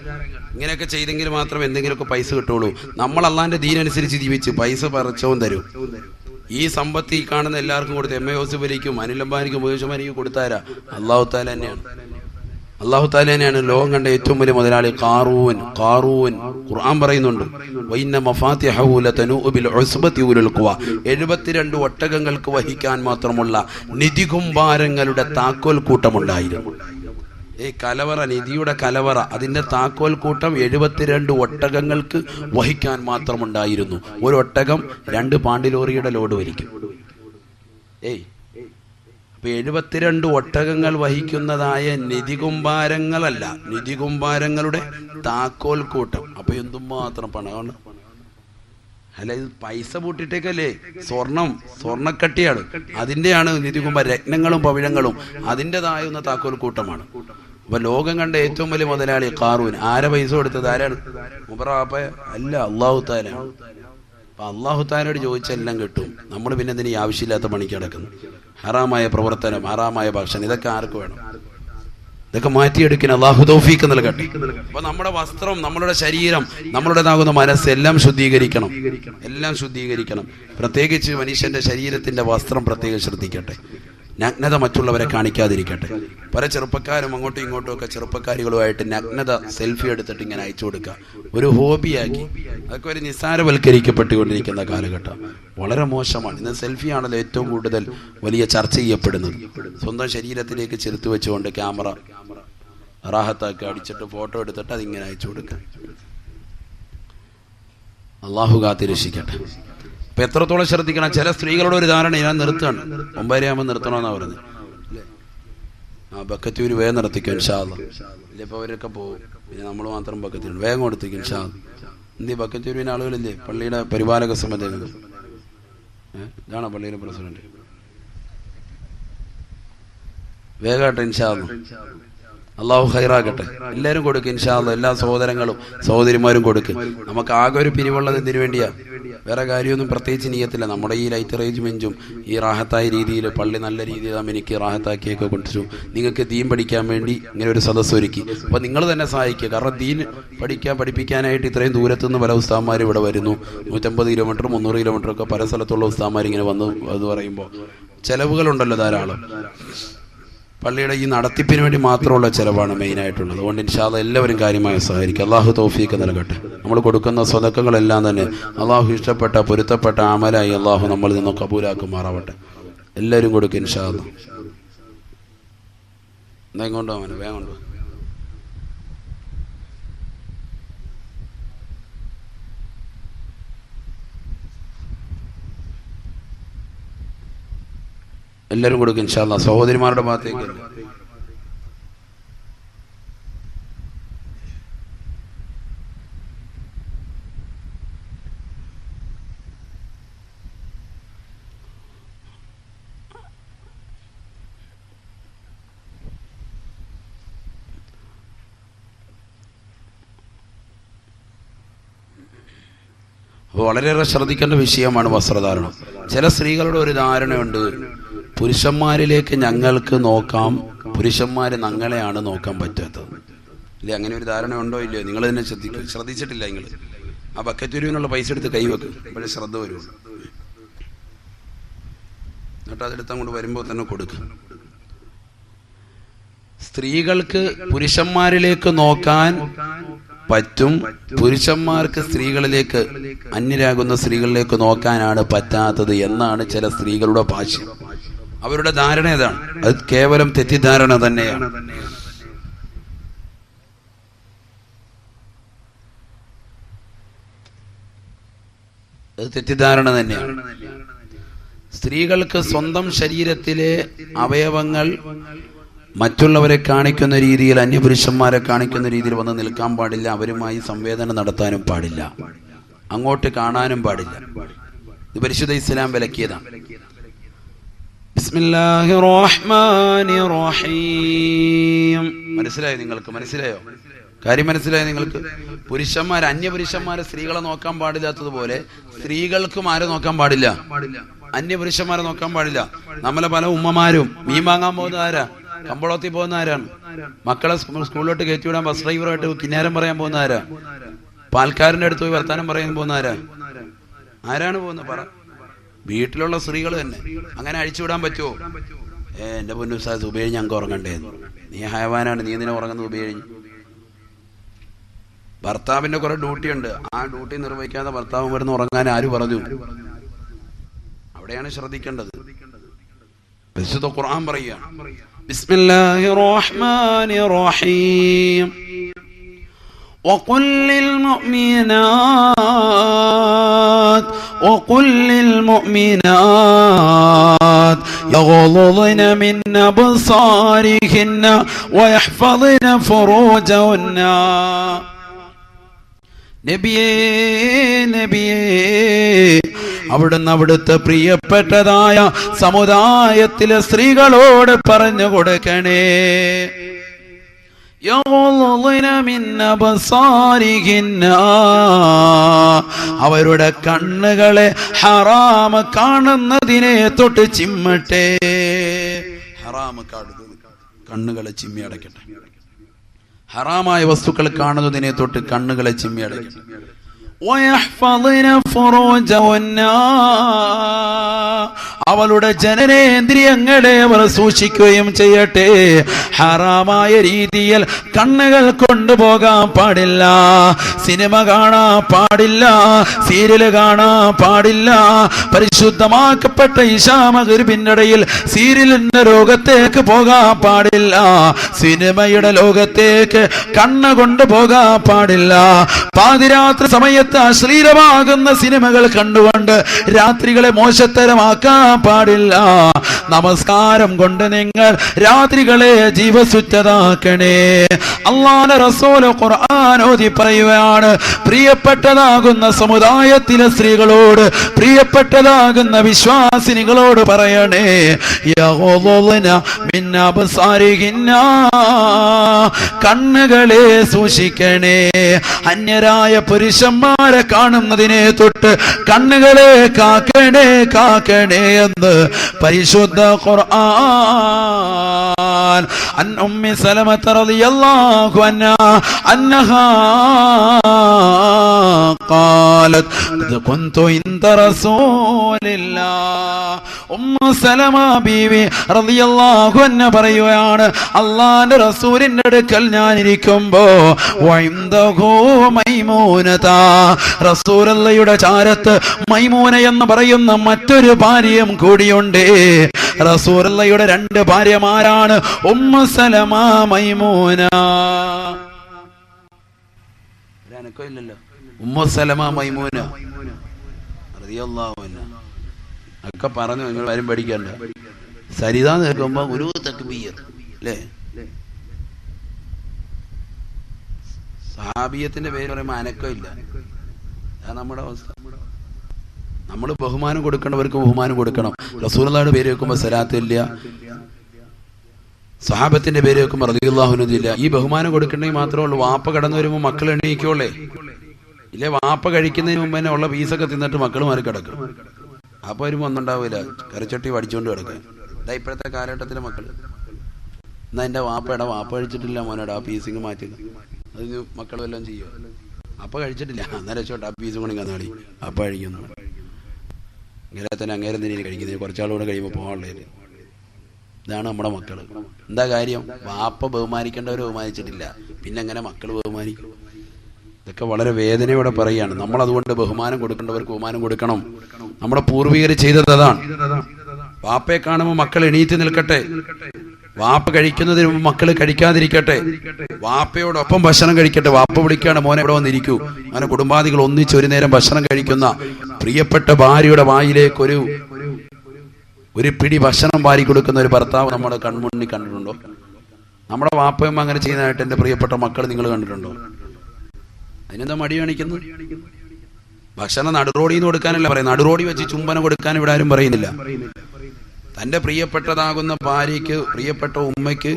ഇങ്ങനെയൊക്കെ ചെയ്തെങ്കിൽ മാത്രം എന്തെങ്കിലുമൊക്കെ പൈസ കിട്ടുള്ളൂ. നമ്മൾ അള്ളാന്റെ ദീനനുസരിച്ച് ജീവിച്ച് പൈസ പറിച്ചവും തരും. ഈ സമ്പത്ത് ഈ കാണുന്ന എല്ലാവർക്കും കൊടുത്ത് എം എ യൂസുഫ് അലിക്കും അനിൽ അംബാനിക്കും മുകേഷ് അംബാനിക്കും കൊടുത്താരാ? അള്ളാഹു താല തന്നെയാണ്. അള്ളാഹു താല തന്നെയാണ് ലോകം കണ്ട ഏറ്റവും വലിയ മുതലാളി. ഖാറൂൻ ഖുർആൻ പറയുന്നുണ്ട്, 72 ഒട്ടകങ്ങൾക്ക് വഹിക്കാൻ മാത്രമുള്ള നിധികുംഭാരങ്ങളുടെ താക്കോൽ കൂട്ടമുണ്ടായിരുന്നു. ഈ കലവറ, നിധിയുടെ കലവറ, അതിന്റെ താക്കോൽ കൂട്ടം 72 ഒട്ടകങ്ങൾക്ക് വഹിക്കാൻ മാത്രമുണ്ടായിരുന്നു. ഒരു ഒട്ടകം 2 പാണ്ടിലോറിയുടെ ലോഡ് വലിക്കും. അപ്പൊ 72 ഒട്ടകങ്ങൾ വഹിക്കുന്നതായ നിധികുംഭാരങ്ങളല്ല, നിധികുംഭാരങ്ങളുടെ താക്കോൽ കൂട്ടം. അപ്പൊ എന്തുമാത്രം പണമാണ്. അല്ല, ഇത് പൈസ പൂട്ടിട്ടേക്കല്ലേ? സ്വർണ്ണക്കട്ടിയാണ്, അതിന്റെയാണ് നിധികുംഭാര. രത്നങ്ങളും പവിഴങ്ങളും അതിൻ്റെതായുന്ന താക്കോൽ കൂട്ടമാണ്. അപ്പൊ ലോകം കണ്ട ഏറ്റവും വലിയ മുതലാളി ഖാറൂൻ. ആരെ പൈസ കൊടുത്തത്? ആരാണ്? മുബറാപ്പ അല്ല, അള്ളാഹു താലാണ്. അപ്പൊ അള്ളാഹു താലോട് ചോദിച്ചെല്ലാം കിട്ടും. നമ്മൾ പിന്നെ എന്തിനീ ആവശ്യമില്ലാത്ത പണിക്ക് കിടക്കുന്നു? ഹറാമായ പ്രവർത്തനം, ഹറാമായ ഭക്ഷണം, ഇതൊക്കെ ആർക്ക് വേണം? ഇതൊക്കെ മാറ്റിയെടുക്കാൻ അള്ളാഹു തൗഫീഖ് നൽകട്ടെ. അപ്പൊ നമ്മുടെ വസ്ത്രം, നമ്മളുടെ ശരീരം, നമ്മളുടേതാകുന്ന മനസ്സ് എല്ലാം ശുദ്ധീകരിക്കണം, എല്ലാം ശുദ്ധീകരിക്കണം. പ്രത്യേകിച്ച് മനുഷ്യന്റെ ശരീരത്തിന്റെ വസ്ത്രം പ്രത്യേകം ശ്രദ്ധിക്കട്ടെ. നഗ്നത മറ്റുള്ളവരെ കാണിക്കാതിരിക്കട്ടെ. പല ചെറുപ്പക്കാരും അങ്ങോട്ടും ഇങ്ങോട്ടും ഒക്കെ ചെറുപ്പക്കാരികളുമായിട്ട് നഗ്നത സെൽഫി എടുത്തിട്ട് ഇങ്ങനെ അയച്ചു കൊടുക്കുക, ഒരു ഹോബിയാക്കി. അതൊക്കെ ഒരു നിസ്സാരവൽക്കരിക്കപ്പെട്ടുകൊണ്ടിരിക്കുന്ന കാലഘട്ടം. വളരെ മോശമാണ്. ഇന്ന് സെൽഫിയാണല്ലോ ഏറ്റവും കൂടുതൽ വലിയ ചർച്ച ചെയ്യപ്പെടുന്നത്. സ്വന്തം ശരീരത്തിലേക്ക് ചെറുത്ത് വെച്ചുകൊണ്ട് ക്യാമറ റാഹത്താക്കി അടിച്ചിട്ട് ഫോട്ടോ എടുത്തിട്ട് അതിങ്ങനെ അയച്ചു കൊടുക്കുക. അള്ളാഹു കാത്തിരക്ഷിക്കട്ടെ. അപ്പൊ എത്രത്തോളം ശ്രദ്ധിക്കണം. ചില സ്ത്രീകളുടെ ഒരു ധാരണ, ഞാൻ നിർത്തുകയാണ്, 9:30 നിർത്തണമെന്നാ പറഞ്ഞത്. ബക്കത്തൂര് വേഗം നിർത്തിക്കും ഇൻഷാ അല്ലാഹ്. ഇല്ല ഇപ്പൊ അവരൊക്കെ പോകും, പിന്നെ നമ്മൾ മാത്രം ബക്കത്തൂര് വേഗം കൊടുത്തിക്കും ഇൻഷാ അല്ലാഹ്. എന്ത് ബക്കത്തൂരിന് ആളുകളില്ലേ? പള്ളിയുടെ പരിപാലക സമിതി ഇതാണോ പള്ളിയിലെ പ്രസിഡന്റ്? വേഗമാട്ടെ ഇൻഷാ അല്ലാഹ്. അള്ളാഹു ഖൈറാകട്ടെ. എല്ലാവരും കൊടുക്കും ഇൻഷാ അല്ലാഹ്. എല്ലാ സഹോദരങ്ങളും സഹോദരിമാരും കൊടുക്കും. നമുക്ക് ആകെ ഒരു പിരിവുള്ളത് എന്തിനു വേണ്ടിയാ? വേറെ കാര്യമൊന്നും പ്രത്യേകിച്ച് നീയത്തില്ല. നമ്മുടെ ഈ ലൈറ്റ് അറേഞ്ച്മെന്റും ഈ റാഹത്തായ രീതിയിൽ പള്ളി നല്ല രീതിയിൽ എനിക്ക് റാഹത്താക്കിയൊക്കെ കൊണ്ടുവരും. നിങ്ങൾക്ക് ദീൻ പഠിക്കാൻ വേണ്ടി ഇങ്ങനെ ഒരു സദസ്സ് ഒരുക്കി. അപ്പൊ നിങ്ങൾ തന്നെ സഹായിക്കുക. കാരണം ദീൻ പഠിപ്പിക്കാനായിട്ട് ഇത്രയും ദൂരത്തുനിന്ന് പല ഉസ്താദ്മാർ ഇവിടെ വരുന്നു. 150 കിലോമീറ്റർ 300 കിലോമീറ്റർ ഒക്കെ പല സ്ഥലത്തുള്ള ഉസ്താദ്മാർ ഇങ്ങനെ വന്നു. അത് പറയുമ്പോൾ ചെലവുകളുണ്ടല്ലോ ധാരാളം. പള്ളിയുടെ ഈ നടത്തിപ്പിന് വേണ്ടി മാത്രമുള്ള ചിലവാണ് മെയിനായിട്ടുള്ളത്. അതുകൊണ്ട് ഇൻഷാ അല്ലാഹ് എല്ലാവരും കാര്യമായി സഹായിക്കുക. അള്ളാഹു തൗഫീഖ് നൽകട്ടെ. നമ്മൾ കൊടുക്കുന്ന സ്വതക്കകളെല്ലാം തന്നെ അള്ളാഹു ഇഷ്ടപ്പെട്ട പൊരുത്തപ്പെട്ട അമലായി അള്ളാഹു നമ്മളിൽ നിന്ന് കബൂലാക്കുമാറാവട്ടെ. എല്ലാവരും കൊടുക്കുക ഇൻഷാ അല്ലാഹ്. എന്താ ഇങ്ങോട്ട് പോകാൻ വേഗം കൊണ്ടു. എല്ലാവരും കൊടുക്കും ഇൻഷാ അല്ലാഹ്. സഹോദരിമാരുടെ ഭാഗത്തേക്ക് വളരെയേറെ ശ്രദ്ധിക്കേണ്ട വിഷയമാണ് വസ്ത്രധാരണം. ചില സ്ത്രീകളുടെ ഒരു ധാരണയുണ്ട്, പുരുഷന്മാരിലേക്ക് ഞങ്ങൾക്ക് നോക്കാം, പുരുഷന്മാര് ഞങ്ങളെയാണ് നോക്കാൻ പറ്റാത്തത്. ഇല്ലേ, അങ്ങനെ ഒരു ധാരണ ഉണ്ടോ ഇല്ലയോ? നിങ്ങൾ തന്നെ ശ്രദ്ധിച്ചിട്ടില്ല. നിങ്ങൾ ആ ബക്കറ്റ് ഉരുവിനുള്ള പൈസ എടുത്ത് കൈവെക്കും, ഇപ്പോഴേ ശ്രദ്ധ വരും. എന്നിട്ട് അതെടുത്ത് അങ്ങോട്ട് വരുമ്പോൾ തന്നെ കൊടുക്കും. സ്ത്രീകൾക്ക് പുരുഷന്മാരിലേക്ക് നോക്കാൻ പറ്റും, പുരുഷന്മാർക്ക് സ്ത്രീകളിലേക്ക്, അന്യരാകുന്ന സ്ത്രീകളിലേക്ക് നോക്കാനാണ് പറ്റാത്തത് എന്നാണ് ചില സ്ത്രീകളുടെ ഭാഷ്യം. അവരുടെ ധാരണ ഏതാണ്? അത് കേവലം തെറ്റിദ്ധാരണ തന്നെയാണ്. അത് തെറ്റിദ്ധാരണ തന്നെയാണ്. സ്ത്രീകൾക്ക് സ്വന്തം ശരീരത്തിലെ അവയവങ്ങൾ മറ്റുള്ളവരെ കാണിക്കുന്ന രീതിയിൽ, അന്യപുരുഷന്മാരെ കാണിക്കുന്ന രീതിയിൽ വന്ന് നിൽക്കാൻ പാടില്ല. അവരുമായി സംവേദന നടത്താനും പാടില്ല, അങ്ങോട്ട് കാണാനും പാടില്ല. ഇത് പരിശുദ്ധ ഇസ്ലാം വിലക്കിയതാണ്. ബിസ്മില്ലാഹിർ റഹ്മാനിർ റഹീം. മനസ്സിലായോ നിങ്ങൾക്ക്? മനസ്സിലായോ? കാര്യം മനസ്സിലായോ നിങ്ങൾക്ക്? പുരുഷന്മാർ, അന്യപുരുഷന്മാരെ സ്ത്രീകളെ നോക്കാൻ പാടില്ലാത്തതുപോലെ സ്ത്രീകൾക്കും ആരെ നോക്കാൻ പാടില്ല? അന്യപുരുഷന്മാരെ നോക്കാൻ പാടില്ല. നമ്മളെ പല ഉമ്മമാരും മീൻ വാങ്ങാൻ പോകുന്ന ആരാ? കമ്പളത്തിൽ പോകുന്ന ആരാണ്? മക്കളെ സ്കൂളിലോട്ട് കയറ്റിവിടാൻ ബസ് ഡ്രൈവറായിട്ട് കിന്നാരം പറയാൻ പോകുന്ന ആരാ? പാൽക്കാരന്റെ അടുത്ത് പോയി വർത്താനം പറയാൻ പോകുന്ന ആരാ? ആരാണ് പോകുന്നത്? പറ. വീട്ടിലുള്ള സ്ത്രീകൾ തന്നെ. അങ്ങനെ അഴിച്ചുവിടാൻ പറ്റുമോ? എന്റെ പൊന്നു സാസ്, ഉപേഴി ഞങ്ങൾക്ക് ഉറങ്ങണ്ടേ? നീ ഹയവാനാണ്, നീ എന്തിനാ ഉറങ്ങുന്നത്? ഉപേഴി ഭർത്താവിന്റെ കുറെ ഡ്യൂട്ടി ഉണ്ട്, ആ ഡ്യൂട്ടി നിർവഹിക്കാതെ ഭർത്താവ് വരുന്ന ഉറങ്ങാൻ ആര് പറഞ്ഞു? അവിടെയാണ് ശ്രദ്ധിക്കേണ്ടത്. പരിശുദ്ധ ഖുർആൻ പറയുക, ബിസ്മില്ലാഹിർ റഹ്മാനിർ റഹീം. وقل للمؤمنات يغضضن من أبصارهن ويحفظن فروجهن. നബിയേ, അവിടുന്ന് അവിടുത്തെ പ്രിയപ്പെട്ടതായ സമുദായത്തിലെ സ്ത്രീകളോട് പറഞ്ഞു കൊടുക്കണേ, അവരുടെ കണ്ണുകളെ ഹറാമ് കാണുന്നതിനെ തൊട്ട് ചിമ്മട്ടെ. ഹറാമ് കണ്ണുകളെ ചിമ്മി അടയ്ക്കട്ടെ. ഹറാമായ വസ്തുക്കൾ കാണുന്നതിനെ തൊട്ട് കണ്ണുകളെ ചിമ്മി അടയ്ക്കട്ടെ. അവളുടെ ജനനേന്ദ്രിയങ്ങളെ അവർ സൂക്ഷിക്കുകയും ചെയ്യട്ടെ. ഹറാമായ രീതിയിൽ കണ്ണുകൾ കൊണ്ടുപോകാൻ പാടില്ല. സിനിമ കാണാൻ പാടില്ല, സീരിയല് കാണാൻ പാടില്ല. പരിശുദ്ധമാക്കപ്പെട്ട ഇശാ മഗ്‌രിബിന്റെ ഇടയിൽ സീരിയലിന്റെ ലോകത്തേക്ക് പോകാൻ പാടില്ല. സിനിമയുടെ ലോകത്തേക്ക് കണ്ണ് കൊണ്ടുപോകാൻ പാടില്ല. പാതിരാത്രി സമയത്ത് അശ്ലീലമാകുന്ന സിനിമകൾ കണ്ടുകൊണ്ട് രാത്രികളെ മോശത്തരമാക്കാൻ പാടില്ല. നമസ്കാരം കൊണ്ട് നിങ്ങൾ രാത്രികളെ ജീവസുറ്റതാക്കണേ. അല്ലാഹുവിന്റെ റസൂൽ ഖുർആൻ ഓതി പറയുകയാണ്, പ്രിയപ്പെട്ടതാകുന്ന സമുദായത്തിലെ സ്ത്രീകളോട്, പ്രിയപ്പെട്ടതാകുന്ന വിശ്വാസിനികളോട് പറയണേ, യഗ്ളുദ്ന മിൻ അബ്സാരിഹിന്ന, കണ്ണുകളെ സൂക്ഷിക്കണേ. അന്യരായ പുരുഷന്മാരെ കാണുന്നതിനെ തൊട്ട് കണ്ണുകളെ കാക്കണേ എന്ന് പരിശുദ്ധ ഖുർആൻ. അൻ ഉമ്മി സലമത റളിയല്ലാഹു അൻഹാ ഖാലത് ഖദ് കുന്തു ഇൻദ റസൂലില്ലാഹ് ഉമ്മു സലമ ബീവി റളിയല്ലാഹു അൻഹ പറയുകയാണ്, അല്ലാഹുവിന്റെ റസൂലിന്റെ അടുക്കൽ ഞാൻ ഇരിക്കുമ്പോ വഇൻദഹു മൈമൂനത, റസൂലുള്ളാഹിയുടെ ചാരത്ത് മൈമൂന എന്ന് പറയുന്ന മറ്റൊരു ഭാര്യയും കൂടിയുണ്ട്. റസൂലുള്ളാഹിയുടെ രണ്ട് ഭാര്യമാരാണ് ഉമ്മു സലമ മൈമൂന. ഇല്ലല്ലോ, ഉമ്മു സലമ മൈമൂന റളിയല്ലാഹു അൻഹ ഒക്കെ പറഞ്ഞു. നിങ്ങൾ ആരും പഠിക്കണ്ട. സരിത കേൾക്കുമ്പോ ഒരു തക്ബീർ അല്ലേ? സഹാബിയത്തിന്റെ പേര് പറയുമ്പോ അനക്കം ഇല്ല. നമ്മുടെ അവസ്ഥ. നമ്മൾ ബഹുമാനം കൊടുക്കേണ്ടവർക്ക് ബഹുമാനം കൊടുക്കണം. റസൂലുള്ളാഹിയുടെ പേര് വെക്കുമ്പോ സലാത്ത് ഇല്ല, സഹാബത്തിന്റെ പേര് വെക്കുമ്പോ റളിയല്ലാഹു അൻഹു ഇല്ല. ഈ ബഹുമാനം കൊടുക്കണമെങ്കിൽ മാത്രമേ ഉള്ളൂ. വാപ്പ കടന്നു വരുമ്പോ മക്കൾ എണീക്കോളേ. ഇല്ലേ, വാപ്പ കഴിക്കുന്നതിന് മുമ്പ് തന്നെ ഉള്ള പീസൊക്കെ തിന്നിട്ട് മക്കൾ മാറി കിടക്കും. അപ്പൊ വരുമ്പോ ഒന്നുണ്ടാവില്ല, കരച്ചട്ടി പഠിച്ചുകൊണ്ട് കിടക്കാൻ. ഇതാ ഇപ്പോഴത്തെ കാലഘട്ടത്തിലെ മക്കള്. എന്നാ എന്റെ വാപ്പ കഴിച്ചിട്ടില്ല മോനോട്, ആ പീസിങ് മാറ്റുക. അതിന് മക്കൾ വല്ലതും ചെയ്യുമോ? അപ്പ കഴിച്ചിട്ടില്ല, അന്നേരം വെച്ചോട്ടെ ആ പീസും കൂടി കന്നാളി അപ്പ കഴിക്കുന്നു. ഇങ്ങനെ തന്നെ അങ്ങേരം തന്നെ കഴിക്കുന്നത്. കുറച്ചാളുകൂടെ കഴിയുമ്പോൾ പോകാനുള്ളത്. ഇതാണ് നമ്മുടെ മക്കള്. എന്താ കാര്യം? വാപ്പ ബഹുമാനിക്കേണ്ടവർ ബഹുമാനിച്ചിട്ടില്ല, പിന്നെ എങ്ങനെ മക്കൾ ബഹുമാനിക്കും? ഇതൊക്കെ വളരെ വേദനയോടെ പറയുകയാണ്. നമ്മൾ അതുകൊണ്ട് ബഹുമാനം കൊടുക്കേണ്ടവർക്ക് ബഹുമാനം കൊടുക്കണം. നമ്മുടെ പൂർവികർ ചെയ്തത് അതാണ്. വാപ്പയെ കാണുമ്പോൾ മക്കൾ എണീറ്റ് നിൽക്കട്ടെ, വാപ്പ കഴിക്കുന്നതിന് മുമ്പ് മക്കൾ കഴിക്കാതിരിക്കട്ടെ, വാപ്പയോടൊപ്പം ഭക്ഷണം കഴിക്കട്ടെ. വാപ്പ വിളിക്കാണ്, മോനെ ഇവിടെ വന്നിരിക്കൂ. അങ്ങനെ കുടുംബാദികൾ ഒന്നിച്ച് ഒരു നേരം ഭക്ഷണം കഴിക്കുന്ന പ്രിയപ്പെട്ട ഭാര്യയുടെ വായിലേക്ക് ഒരു പിടി ഭക്ഷണം വാരി കൊടുക്കുന്ന ഒരു ഭർത്താവ് നമ്മുടെ കൺമുന്നിൽ കണ്ടിട്ടുണ്ടോ? നമ്മുടെ വാപ്പയമ്മ അങ്ങനെ ചെയ്യുന്നതായിട്ട് എൻ്റെ പ്രിയപ്പെട്ട മക്കൾ നിങ്ങൾ കണ്ടിട്ടുണ്ടോ? അതിനെന്താ മടി കാണിക്കുന്നത്? ഭക്ഷണം നടുറോഡിന്ന് കൊടുക്കാനല്ല പറയുന്നത്, നടുറോഡി വെച്ച് ചുംബനം കൊടുക്കാൻ ഇവിടെ ആരും പറയുന്നില്ല. തന്റെ പ്രിയപ്പെട്ടതാകുന്ന ഭാര്യയ്ക്ക്, പ്രിയപ്പെട്ട ഉമ്മയ്ക്ക്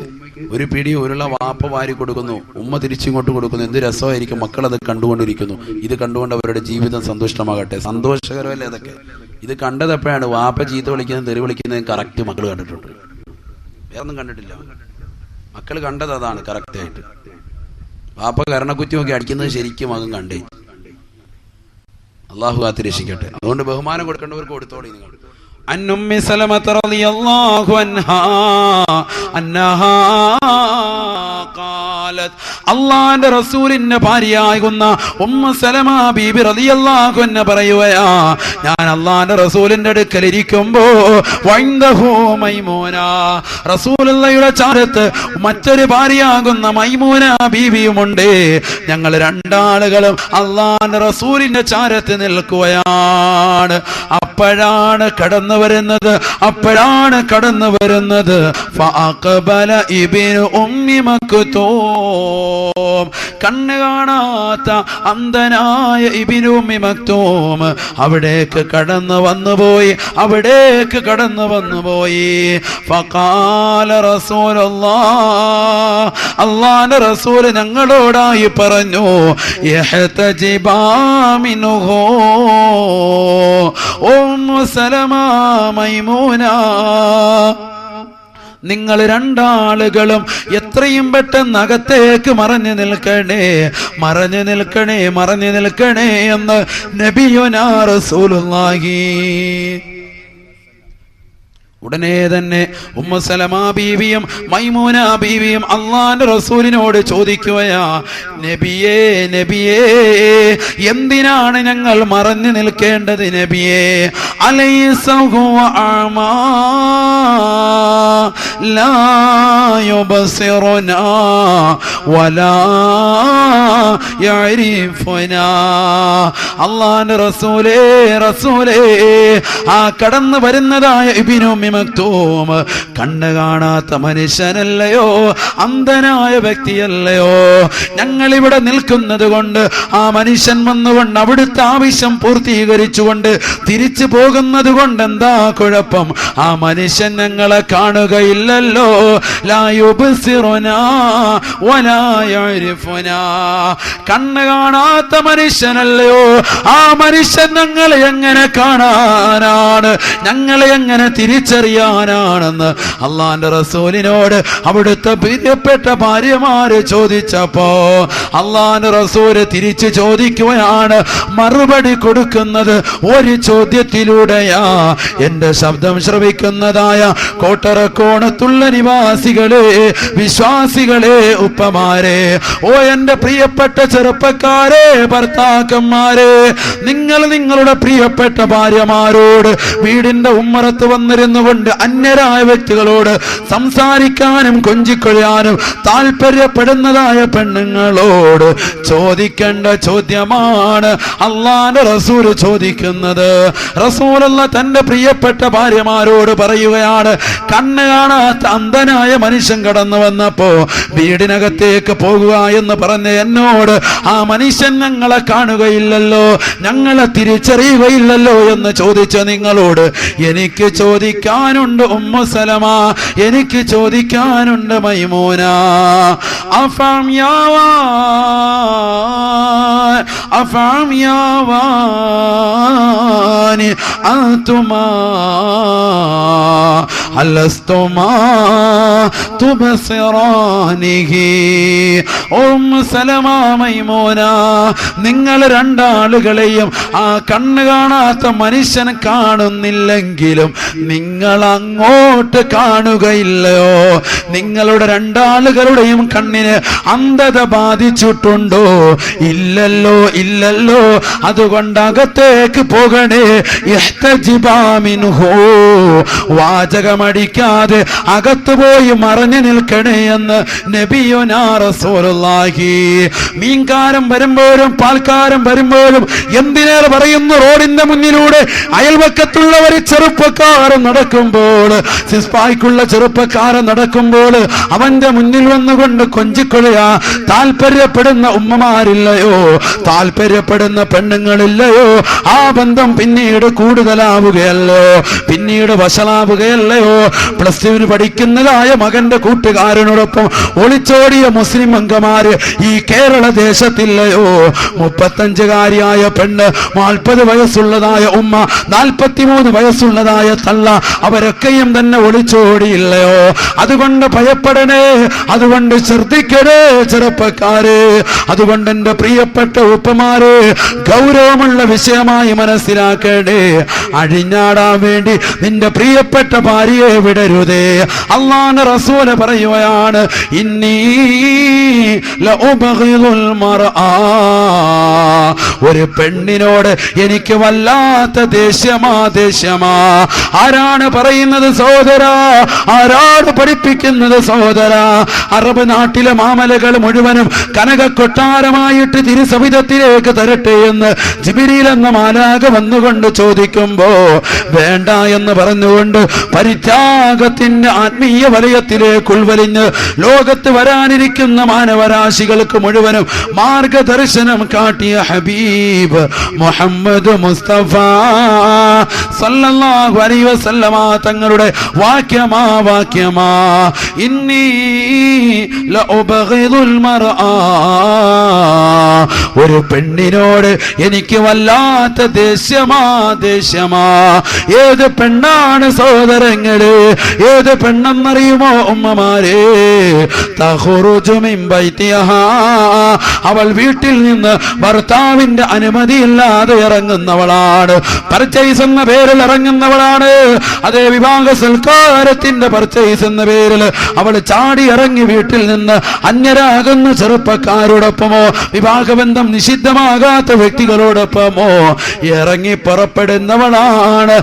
ഒരു പിടി ഉരുള വാപ്പ വാരി കൊടുക്കുന്നു, ഉമ്മ തിരിച്ചിങ്ങോട്ട് കൊടുക്കുന്നു. എന്ത് രസമായിരിക്കും, മക്കൾ അത് കണ്ടുകൊണ്ടിരിക്കുന്നു. ഇത് കണ്ടുകൊണ്ട് അവരുടെ ജീവിതം സന്തുഷ്ടമാകട്ടെ. സന്തോഷകരമല്ലേ അതൊക്കെ? ഇത് കണ്ടതെപ്പോഴാണ്? വാപ്പ ചീത്ത വിളിക്കുന്നത്, തെറി വിളിക്കുന്നത് കറക്റ്റ് മക്കൾ കണ്ടിട്ടുണ്ട്, വേറൊന്നും കണ്ടിട്ടില്ല. മക്കൾ കണ്ടത് അതാണ് കറക്റ്റായിട്ട്. വാപ്പ കരണക്കുറ്റി നോക്കി അടിക്കുന്നത് ശരിക്കും മകൻ കണ്ടേ. അള്ളാഹു കാത്ത് രക്ഷിക്കട്ടെ. അതുകൊണ്ട് ബഹുമാനം കൊടുക്കേണ്ടവർക്ക് കൊടുത്തോളി നിങ്ങൾ. عن أم سلمة رضي الله عنها أنها قالت, അള്ളാന്റെ റസൂലിന്റെ ഭാര്യയാകുന്ന ഉമ്മു സലമ ബീബി റളിയല്ലാഹു അൻഹ പറയുകയാ, ഞാൻ അള്ളാന്റെ റസൂലിന്റെ അടുക്കൽ ഇരിക്കുമ്പോ വഇൻദഹു മൈമൂന, റസൂലുള്ളാഹിയുടെ ചാരത്ത് മറ്റൊരു ഭാര്യയാകുന്ന മൈമൂന ബീവിയുമുണ്ട്. ഞങ്ങൾ രണ്ടാളുകളും അള്ളാന്റെ റസൂലിന്റെ ചാരത്ത് നിൽക്കുകയാണ്. അപ്പോഴാണ് കടന്നു വരുന്നത് ഫഅഖബല ഇബ്നു ഉമ്മി മക്തൂം, കണ്ണ് കാണാത്ത അന്ധനായ ഇബ്നു ഉമ്മി മക്തൂം അവിടേക്ക് കടന്നു വന്നുപോയി. ഫഖാല റസൂലുള്ളാഹ്, അല്ലാഹുവിന്റെ റസൂൽ ഞങ്ങളോടായി പറഞ്ഞു, യഹ്തജിബാ മിൻഹു ഉമ്മു സലമ മൈമൂന, നിങ്ങൾ രണ്ടാളുകളും എത്രയും പെട്ടെന്ന് അകത്തേക്ക് മറഞ്ഞു നിൽക്കണേ എന്ന് നബിയുനാ റസൂലുള്ളാഹി. ഉടനെ തന്നെ ഉമ്മു സലമ ബീവിയും മൈമൂന ബീവിയും അള്ളാന്റെ റസൂലിനോട് ചോദിക്കുകയാ, നബിയേ എന്തിനാണ് ഞങ്ങൾ മറഞ്ഞു നിൽക്കേണ്ടത് നബിയേ? അലൈസ ഹുവ അമാ ലാ യുബസിറുനാ വലാ യഅരിഫുനാ. അള്ളാന്റെ റസൂലേ ആ കടന്നു വരുന്നതായ ഇബ്നു ഉമ്മി മക്തൂം കണ്ണ് കാണാത്ത മനുഷ്യനല്ലയോ, അന്ധനായ വ്യക്തിയല്ലയോ? ഞങ്ങൾ ഇവിടെ നിൽക്കുന്നത് കൊണ്ട് ആ മനുഷ്യൻ വന്നുകൊണ്ട് അവിടുത്തെ ആവശ്യം പൂർത്തീകരിച്ചുകൊണ്ട് തിരിച്ചു പോകുന്നത് കൊണ്ട് എന്താ കുഴപ്പം? ആ മനുഷ്യൻ ഞങ്ങളെ കാണുകയില്ല ഇല്ലല്ലോ, ലാ യുബ്സിറുനാ വലാ യഅരിഫുനാ. കണ്ണ് കാണാത്ത മനുഷ്യനല്ലയോ, ആ മനുഷ്യൻ ഞങ്ങളെ എങ്ങനെ കാണാനാണ്, ഞങ്ങളെ എങ്ങനെ തിരിച്ചറിയാനാണെന്ന് അള്ളാന്റെ റസൂലിനോട് അവിടുത്തെ പ്രിയപ്പെട്ട ഭാര്യമാര് ചോദിച്ചപ്പോ അള്ളാന്റെ റസൂല് തിരിച്ചു ചോദിക്കുകയാണ്, മറുപടി കൊടുക്കുന്നത് ഒരു ചോദ്യത്തിലൂടെയാ. എന്റെ ശബ്ദം ശ്രവിക്കുന്നതായ കോട്ടറക്കോണത്തുള്ള നിവാസികളെ, വിശ്വാസികളെ, ഉപ്പമാരെ, ഓ എന്റെ പ്രിയപ്പെട്ട ചെറുപ്പക്കാരെ, ഭർത്താക്കന്മാരെ, നിങ്ങൾ നിങ്ങളുടെ പ്രിയപ്പെട്ട ഭാര്യമാരോട് വീടിന്റെ ഉമ്മറത്ത് വന്നിരുന്നു കൊണ്ട് അന്യരായ വ്യക്തികളോട് സംസാരിക്കാനും കൊഞ്ചിക്കൊള്ളാനും താല്പര്യപ്പെടുന്നതായ പെണ്ണുങ്ങളോട് ചോദിക്കേണ്ട ചോദ്യമാണ് അള്ളാന്റെ റസൂൽ ചോദിക്കുന്നത്. റസൂലുള്ള തന്റെ പ്രിയപ്പെട്ട ഭാര്യമാരോട് പറയുകയാണ്, കണ്ണ് കാണാത്ത അന്ധനായ മനുഷ്യൻ കടന്നു വന്നപ്പോ വീടിനകത്തേക്ക് പോകുക എന്ന് പറഞ്ഞ എന്നോട് ആ മനുഷ്യൻ ഞങ്ങളെ കാണുകയില്ലല്ലോ, ഞങ്ങളെ തിരിച്ചറിയുകയില്ലല്ലോ എന്ന് ചോദിച്ച നിങ്ങളോട് എനിക്ക് ചോദിക്കാനുണ്ട് ഉമ്മു സലമ, എനിക്ക് ചോദിക്കാനുണ്ട് മൈമൂന. അഫം യാവാനി അന്തുമാ അലസ്തുമാ തുബസിറാനിഹി. ഉമ്മു സലമ, മൈമൂന, നിങ്ങൾ രണ്ടാളുകളെയും ആ കണ്ണ് കാണാത്ത മനുഷ്യൻ കാണുന്നില്ലെങ്കിലും നിങ്ങൾ അങ്ങോട്ട് കാണുകയില്ലയോ? നിങ്ങളുടെ രണ്ടാളുകളുടെയും കണ്ണിന് അന്ധത ബാധിച്ചിട്ടുണ്ടോ? ഇല്ലല്ലോ, ഇല്ലല്ലോ. അതുകൊണ്ട് അകത്തേക്ക് പോകണേ. ഇഹ്തജിബാ മിൻഹു, വാചകമടിക്കാതെ അകത്ത് പോയി മറഞ്ഞു നിൽക്കണേ എന്ന് നബിയുനാ റസൂലുള്ളാഹി. മീൻകാരം വരുമ്പോഴും പാൽക്കാരം വരുമ്പോഴും എന്തിനേറെ പറയുന്നു, റോഡിന്റെ മുന്നിലൂടെ അയൽവക്കത്തുള്ളവർ ചെറുപ്പക്കാരൻ നടക്കുമ്പോൾ, സിസ്പായ്ക്കുള്ള ചെറുപ്പക്കാരൻ നടക്കുമ്പോൾ അവന്റെ മുന്നിൽ വന്നുകൊണ്ട് കൊഞ്ചിക്കൊള്ളുക താല്പര്യപ്പെടുന്ന ഉമ്മമാരില്ലയോ, താല്പര്യപ്പെടുന്ന പെണ്ണുങ്ങളില്ലയോ? ആ ബന്ധം പിന്നീട് കൂടുതലാവുകയല്ലോ, പിന്നീട് വഷളാവുകയല്ലയോ? പ്ലസ് ടുവിന് പഠിക്കുന്നതായ മകന്റെ കൂട്ടുകാരനോടൊപ്പം ഒളിച്ചോടിയ മുസ്ലിം അംഗമാര് ഈ കേരള ദേശത്തില്ലയോ? 35കാരിയായ പെണ്ണ്, 40 വയസ്സുള്ളതായ ഉമ്മ, 43 വയസ്സുള്ളതായ തള്ള, അവരൊക്കെയും തന്നെ ഒളിച്ചോടിയില്ലയോ? അതുകൊണ്ട് ഭയപ്പെടണേ, അതുകൊണ്ട് ശ്രദ്ധിക്കണേ ചെറുപ്പക്കാരെ. അതുകൊണ്ട് എന്റെ പ്രിയപ്പെട്ട ഉപ്പമാരെ, ഗൗരവമുള്ള വിഷയമായി മനസ്സിലാക്കണേ. അഴിഞ്ഞാടാൻ വേണ്ടി നിന്റെ പ്രിയപ്പെട്ട ഭാര്യയെ വിടരുതേ. അല്ലാഹുവിന്റെ റസൂല് പറയുകയാണ്, ഇന്നീ ലഉബഗിദുൽ മർആ, ഒരു പെണ്ണിനോട് എനിക്ക് വല്ലാത്ത ദേഷ്യമാ, ദേഷ്യമാ. ആരാണ് പറയുന്നത് സഹോദരാ? ആരാണ് പഠിപ്പിക്കുന്നത് സഹോദരാ? അറബ് നാട്ടിലെ മാമലകൾ മുഴുവനും കനക കൊട്ടാരമായിട്ട് തിരുസവിധത്തിലേക്ക് തരട്ടെ എന്ന് ജിബ്രീൽ എന്ന മാലാഖ വന്നുകൊണ്ട് ചോദിക്കുമ്പോ വേണ്ട എന്ന് പറഞ്ഞുകൊണ്ട് പരിത്യാഗത്തിന്റെ ആത്മീയ വലയത്തിലേക്ക് ഉൾവലിഞ്ഞ് ലോകത്ത് വരാനിരിക്കുന്ന മാനവരാശികൾക്ക് മുഴുവനും മാർഗദർശനം കാട്ടിയ ഹബീബ് മുഹമ്മദ് മുസ്തഫ സല്ലല്ലാഹു അലൈഹി വസല്ലമ തങ്ങളുടെ വാക്യമാ, വാക്യമാ, ഇന്നീ ലഉബഗിദുൽ മർആ, ഒരു പെണ്ണിനോട് എനിക്ക് വല്ലാത്ത ദേഷ്യമാ, ദേഷ്യമാ. ഏത് പെണ്ണാണ് സഹോദരങ്ങളെ? ഏത് പെണ്ണെന്നറിയുമോ ഉമ്മമാരെ? തഖ്റുജു മിൻ ബൈതിഹാ, അവൾ വീട്ടിൽ നിന്ന് ഭർത്താവിന്റെ അനുമതിയില്ലാതെ ഇറങ്ങുന്നവളാണ്. പർച്ചേസ് എന്ന പേരിൽ ഇറങ്ങുന്നവളാണ്. അതേ വിവാഹ സൽക്കാരത്തിന്റെ പർച്ചേസ് എന്ന പേരിൽ അവൾ ചാടി ഇറങ്ങി വീട്ടിൽ നിന്ന് അന്യരാകുന്ന ചെറുപ്പക്കാരോടൊപ്പമോ വിവാഹബന്ധം നിഷിദ്ധമാകാത്ത വ്യക്തികളോടൊപ്പമോ ഇറങ്ങി പുറപ്പെടുന്നവളാണ്.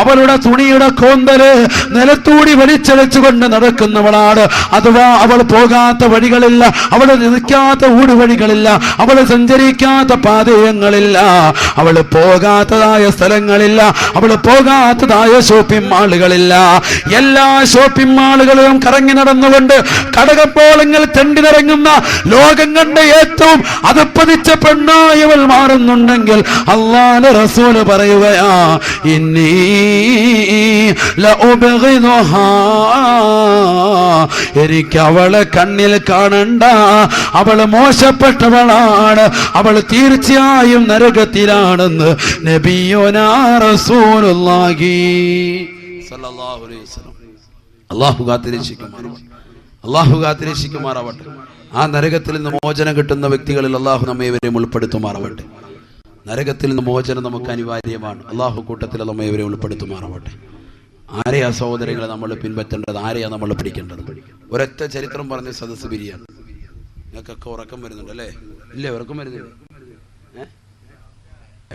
അവളുടെ തുണിയുടെ കോന്തല് നിലത്തൂടി വലിച്ചെളിച്ചുകൊണ്ട് നടക്കുന്നവളാണ്. അഥവാ അവൾ പോകാത്ത വഴികളില്ല, അവൾ നിൽക്കാത്ത ഊടുവഴികളില്ല, അവൾ സഞ്ചരിക്കാത്ത പാതയങ്ങളില്ല, അവൾ പോകാത്തതായ സ്ഥലങ്ങളില്ല, അവൾ പോകാത്തതായ ഷോപ്പിംഗ് മാളുകളില്ല. എല്ലാ ഷോപ്പിംഗ് മാളുകളിലും കറങ്ങി നടന്നുകൊണ്ട് കടകമ്പോളങ്ങൾ തെണ്ടി നിറങ്ങുന്ന ലോകം കണ്ട ഏറ്റവും അതപ്പതിച്ച പെണ്ണായവൾ മാറുന്നുണ്ടെങ്കിൽ അല്ലാഹുവിന്റെ റസൂല് പറയുകയാ, ഇന്നീ ലഉബ്ഗിദുഹാ, എനിക്ക് അവളെ കണ്ണിൽ കാണണ്ട, അവൾ മോശപ്പെട്ടവളാണ്, അവൾ തീർച്ചയായും നരകത്തിലാണെന്ന് നബിയുനാ റസൂലുള്ളാഹി സ്വല്ലല്ലാഹു അലൈഹി വസല്ലം. അല്ലാഹു കാത്തിരക്ഷിക്കുമാറാവട്ടെ, അല്ലാഹു കാത്തിരക്ഷിക്കുമാറാവട്ടെ. ആ നരകത്തിൽ നിന്ന് മോചനം കിട്ടുന്ന വ്യക്തികളിൽ അല്ലാഹു നമ്മേവരെയും ഉൾപ്പെടുത്തുമാറാവട്ടെ. നരകത്തിൽ നിന്ന് മോചനം നമുക്ക് അനിവാര്യമാണ്. അല്ലാഹു കൂട്ടത്തിൽ നമ്മേവരെ ഉൾപ്പെടുത്തുമാറാവട്ടെ. ആരെയാ സഹോദരങ്ങളെ നമ്മൾ പിൻപറ്റേണ്ടത്? ആരെയാ നമ്മൾ പിടിക്കേണ്ടത്? ഒരൊറ്റ ചരിത്രം പറഞ്ഞ് സദസ്സ് പിരിയാണ്. നിങ്ങൾക്കൊക്കെ ഉറക്കം വരുന്നുണ്ട് അല്ലേ? ഇല്ലേ, ഉറക്കം വരുന്നില്ല?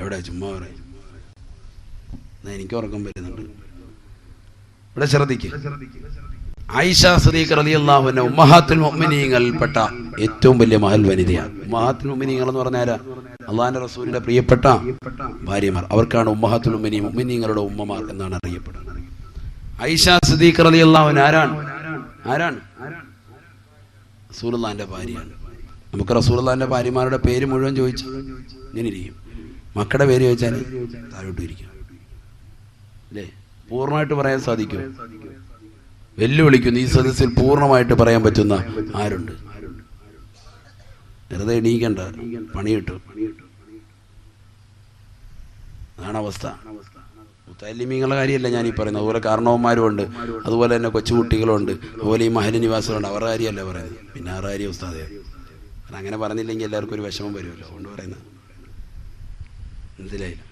എവിടെ? ചുമ്മാ പറയും. എനിക്ക് ഉറക്കം വരുന്നുണ്ട്. ഇവിടെ ശ്രദ്ധിക്കുക. ആയിഷ സിദ്ദീഖ റളിയല്ലാഹു അൻഹ ഉമ്മഹാത്തുൽ മുഅ്മിനീങ്ങളിൽപ്പെട്ട ഏറ്റവും വലിയ മഹൽ വനിതയാണ്. ഉമ്മഹാത്തുൽ മുഅ്മിനീങ്ങൾ എന്ന് പറഞ്ഞാൽ അള്ളാഹുവിന്റെ റസൂലിന്റെ പ്രിയപ്പെട്ട ഭാര്യമാർ. അവർക്കാണ് ഉമ്മഹാത്തുൽ മുഅ്മിനീൻ, മുഅ്മിനീങ്ങളുടെ ഉമ്മമാർ എന്നാണ് അറിയപ്പെടുന്നത്. ആയിഷ സിദ്ദീഖ റളിയല്ലാഹു അൻഹ ആരാണ്? റസൂലുള്ളാഹിന്റെ ഭാര്യയാണ്. നമുക്ക് റസൂലുള്ളാഹിന്റെ ഭാര്യമാരുടെ പേര് മുഴുവൻ ചോദിച്ചാൽ ഇങ്ങനെ ഇരിക്കും. മക്കളുടെ പേര് ചോദിച്ചാൽ താഴോട്ട് ഇരിക്കും അല്ലേ? പൂർണ്ണമായിട്ട് പറയാൻ സാധിക്കും? വെല്ലുവിളിക്കുന്നു. ഈ സദസ്സിൽ പൂർണ്ണമായിട്ട് പറയാൻ പറ്റുന്ന ആരുണ്ട്? വെറുതെ എണീക്കണ്ട, പണി കിട്ടും. അതാണ് അവസ്ഥ. മുത്തല്ലിമീങ്ങളുടെ കാര്യമല്ല ഞാനീ പറയുന്നത്. അതുപോലെ കാരണവന്മാരും ഉണ്ട്, അതുപോലെ തന്നെ കൊച്ചുകുട്ടികളുണ്ട്, അതുപോലെ ഈ മഹൽ നിവാസികളുണ്ട്. അവരുടെ കാര്യമല്ല പറയുന്നത്. പിന്നെ ആരുടെ കാര്യം ഉസ്താദേ? അങ്ങനെ പറഞ്ഞില്ലെങ്കിൽ എല്ലാവർക്കും ഒരു വിഷമം വരുമല്ലോ, അതുകൊണ്ട് പറയുന്നത്. മനസ്സിലായില്ല?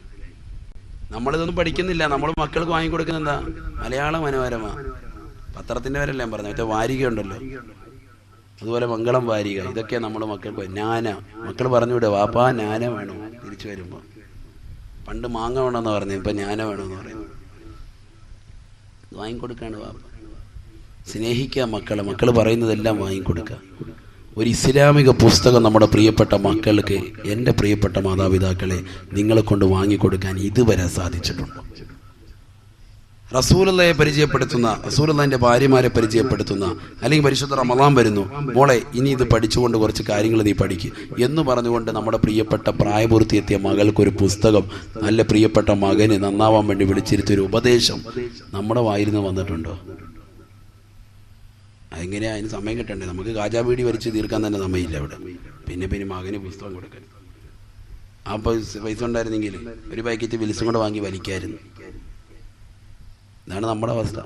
നമ്മളിതൊന്നും പഠിക്കുന്നില്ല. നമ്മൾ മക്കൾക്ക് വാങ്ങിക്കൊടുക്കുന്ന എന്താ? മലയാള മനോരമ പത്രത്തിന്റെ പേരല്ല ഞാൻ പറഞ്ഞത്, മറ്റേ വാരിക ഉണ്ടല്ലോ, അതുപോലെ മംഗളം വാരിക. ഇതൊക്കെ നമ്മൾ മക്കൾക്ക് നാന. മക്കൾ പറഞ്ഞു വിടുക, വാപ്പാ നാന വേണോ തിരിച്ചു വരുമ്പോൾ. പണ്ട് മാങ്ങ വേണമെന്ന് പറഞ്ഞു, ഇപ്പൊ ഞാന വേണമെന്ന് പറയുന്നു. വാങ്ങിക്കൊടുക്കാണ് വാപ്പ. സ്നേഹിക്കുക മക്കളെ. മക്കൾ പറയുന്നതെല്ലാം വാങ്ങിക്കൊടുക്കുക. ഒരു ഇസ്ലാമിക പുസ്തകം നമ്മുടെ പ്രിയപ്പെട്ട മക്കൾക്ക്, എൻ്റെ പ്രിയപ്പെട്ട മാതാപിതാക്കളെ, നിങ്ങളെ കൊണ്ട് വാങ്ങിക്കൊടുക്കാൻ ഇതുവരെ സാധിച്ചിട്ടുണ്ടോ? റസൂലുള്ളാഹിയെ പരിചയപ്പെടുത്തുന്ന, റസൂലുള്ളാഹിന്റെ ഭാര്യമാരെ പരിചയപ്പെടുത്തുന്ന, അല്ലെങ്കിൽ പരിശുദ്ധ റമളാൻ വരുന്നു, മോളെ ഇനി ഇത് പഠിച്ചുകൊണ്ട് കുറച്ച് കാര്യങ്ങൾ നീ പഠിക്കും എന്ന് പറഞ്ഞുകൊണ്ട് നമ്മുടെ പ്രിയപ്പെട്ട പ്രായപൂർത്തിയെത്തിയ മകൾക്കൊരു പുസ്തകം, നല്ല പ്രിയപ്പെട്ട മകന് നന്നാവാൻ വേണ്ടി വിളിച്ചിരുത്തിയൊരു ഉപദേശം നമ്മുടെ വായിൽ നിന്ന് വന്നിട്ടുണ്ടോ? എങ്ങനെയാ? അതിന് സമയം കിട്ടണ്ടേ? നമുക്ക് കാജാബീടി വലിച്ച് തീർക്കാൻ തന്നെ സമയമില്ല ഇവിടെ. പിന്നെ മകന് പുസ്തകം കൊടുക്കാൻ. ആ പൈസ ഉണ്ടായിരുന്നെങ്കിൽ ഒരു പാക്കറ്റ് വിൽസും കൂടെ വാങ്ങി വലിക്കായിരുന്നു. ഇതാണ് നമ്മുടെ അവസ്ഥ.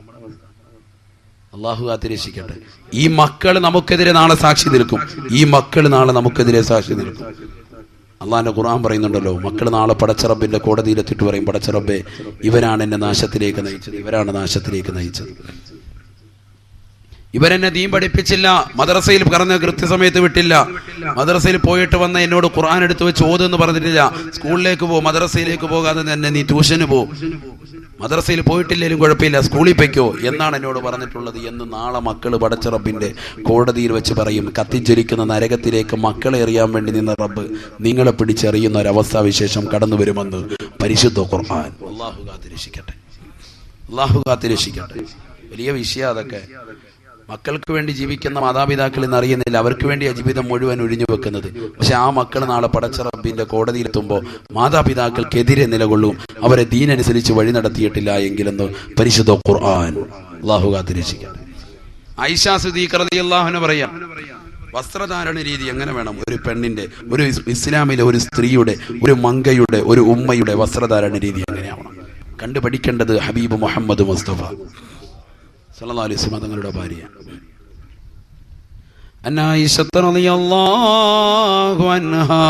അള്ളാഹു കാത്തിരക്ഷിക്കട്ടെ. ഈ മക്കൾ നമുക്കെതിരെ നാളെ സാക്ഷി നിൽക്കും. ഈ മക്കൾ നാളെ നമുക്കെതിരെ സാക്ഷി നിൽക്കും. അള്ളാഹിന്റെ ഖുർആൻ പറയുന്നുണ്ടല്ലോ, മക്കൾ നാളെ പടച്ചറബിന്റെ കോടതിയിലെത്തിട്ട് പറയും, പടച്ചറബേ, ഇവരാണ് എന്നെ നാശത്തിലേക്ക് നയിച്ചത്, ഇവരാണ് നാശത്തിലേക്ക് നയിച്ചത്. ഇവരെന്നെ ദീൻ പഠിപ്പിച്ചില്ല, മദ്രസയിൽ പറഞ്ഞ കൃത്യസമയത്ത് വിട്ടില്ല, മദ്രസയിൽ പോയിട്ട് വന്ന എന്നോട് ഖുർആൻ എടുത്ത് വെച്ച് ഓതെന്ന് പറഞ്ഞിട്ടില്ല, സ്കൂളിലേക്ക് പോ, മദ്രസയിലേക്ക് പോകാതെ തന്നെ നീ ട്യൂഷന് പോ, മദ്രസയിൽ പോയിട്ടില്ലേലും കുഴപ്പമില്ല, സ്കൂളിൽ പൊയ്ക്കോ എന്നാണ് എന്നോട് പറഞ്ഞിട്ടുള്ളത് എന്ന് നാളെ മക്കൾ പടച്ച റബ്ബിന്റെ കോടതിയിൽ വെച്ച് പറയും. കത്തിജ്വലിക്കുന്ന നരകത്തിലേക്ക് മക്കളെ എറിയാൻ വേണ്ടി നിന്ന റബ്ബ് നിങ്ങളെ പിടിച്ചെറിയുന്ന ഒരവസ്ഥാവിശേഷം കടന്നു വരുമെന്ന് പരിശുദ്ധ ഖുർആൻ. അല്ലാഹു കാത്തിരക്ഷിക്കട്ടെ, അല്ലാഹു കാത്തിരക്ഷിക്കട്ടെ. വലിയ വിഷയം അതൊക്കെ. മക്കൾക്ക് വേണ്ടി ജീവിക്കുന്ന മാതാപിതാക്കൾ ഇന്ന് അറിയുന്നില്ല, അവർക്ക് വേണ്ടി ജീവിതം മുഴുവൻ ഒഴിഞ്ഞു വെക്കുന്നത്. പക്ഷെ ആ മക്കൾ നാളെ പടച്ച റബ്ബിന്റെ കോടതിയിലെത്തുമ്പോൾ മാതാപിതാക്കൾക്കെതിരെ നിലകൊള്ളും, അവരെ ദീനനുസരിച്ച് വഴി നടത്തിയിട്ടില്ല എങ്കിലെന്ന് പരിശുദ്ധ ഖുർആൻ. അല്ലാഹു കാത്തിരക്ഷിക്കട്ടെ. ആയിഷ സിദ്ദീഖ റളിയല്ലാഹു അൻഹ പറയാം, വസ്ത്രധാരണ രീതി എങ്ങനെ വേണം? ഒരു പെണ്ണിന്റെ, ഒരു ഇസ്ലാമിലെ ഒരു സ്ത്രീയുടെ, ഒരു മങ്കയുടെ, ഒരു ഉമ്മയുടെ വസ്ത്രധാരണ രീതി എങ്ങനെയാവണം? കണ്ടു പഠിക്കേണ്ടത് ഹബീബ് മുഹമ്മദ് മുസ്തഫ സല്ലല്ലാഹു അലൈഹി വസല്ലം തങ്ങളുടെ ഭാര്യ ആയിഷ റളിയല്ലാഹു അൻഹാ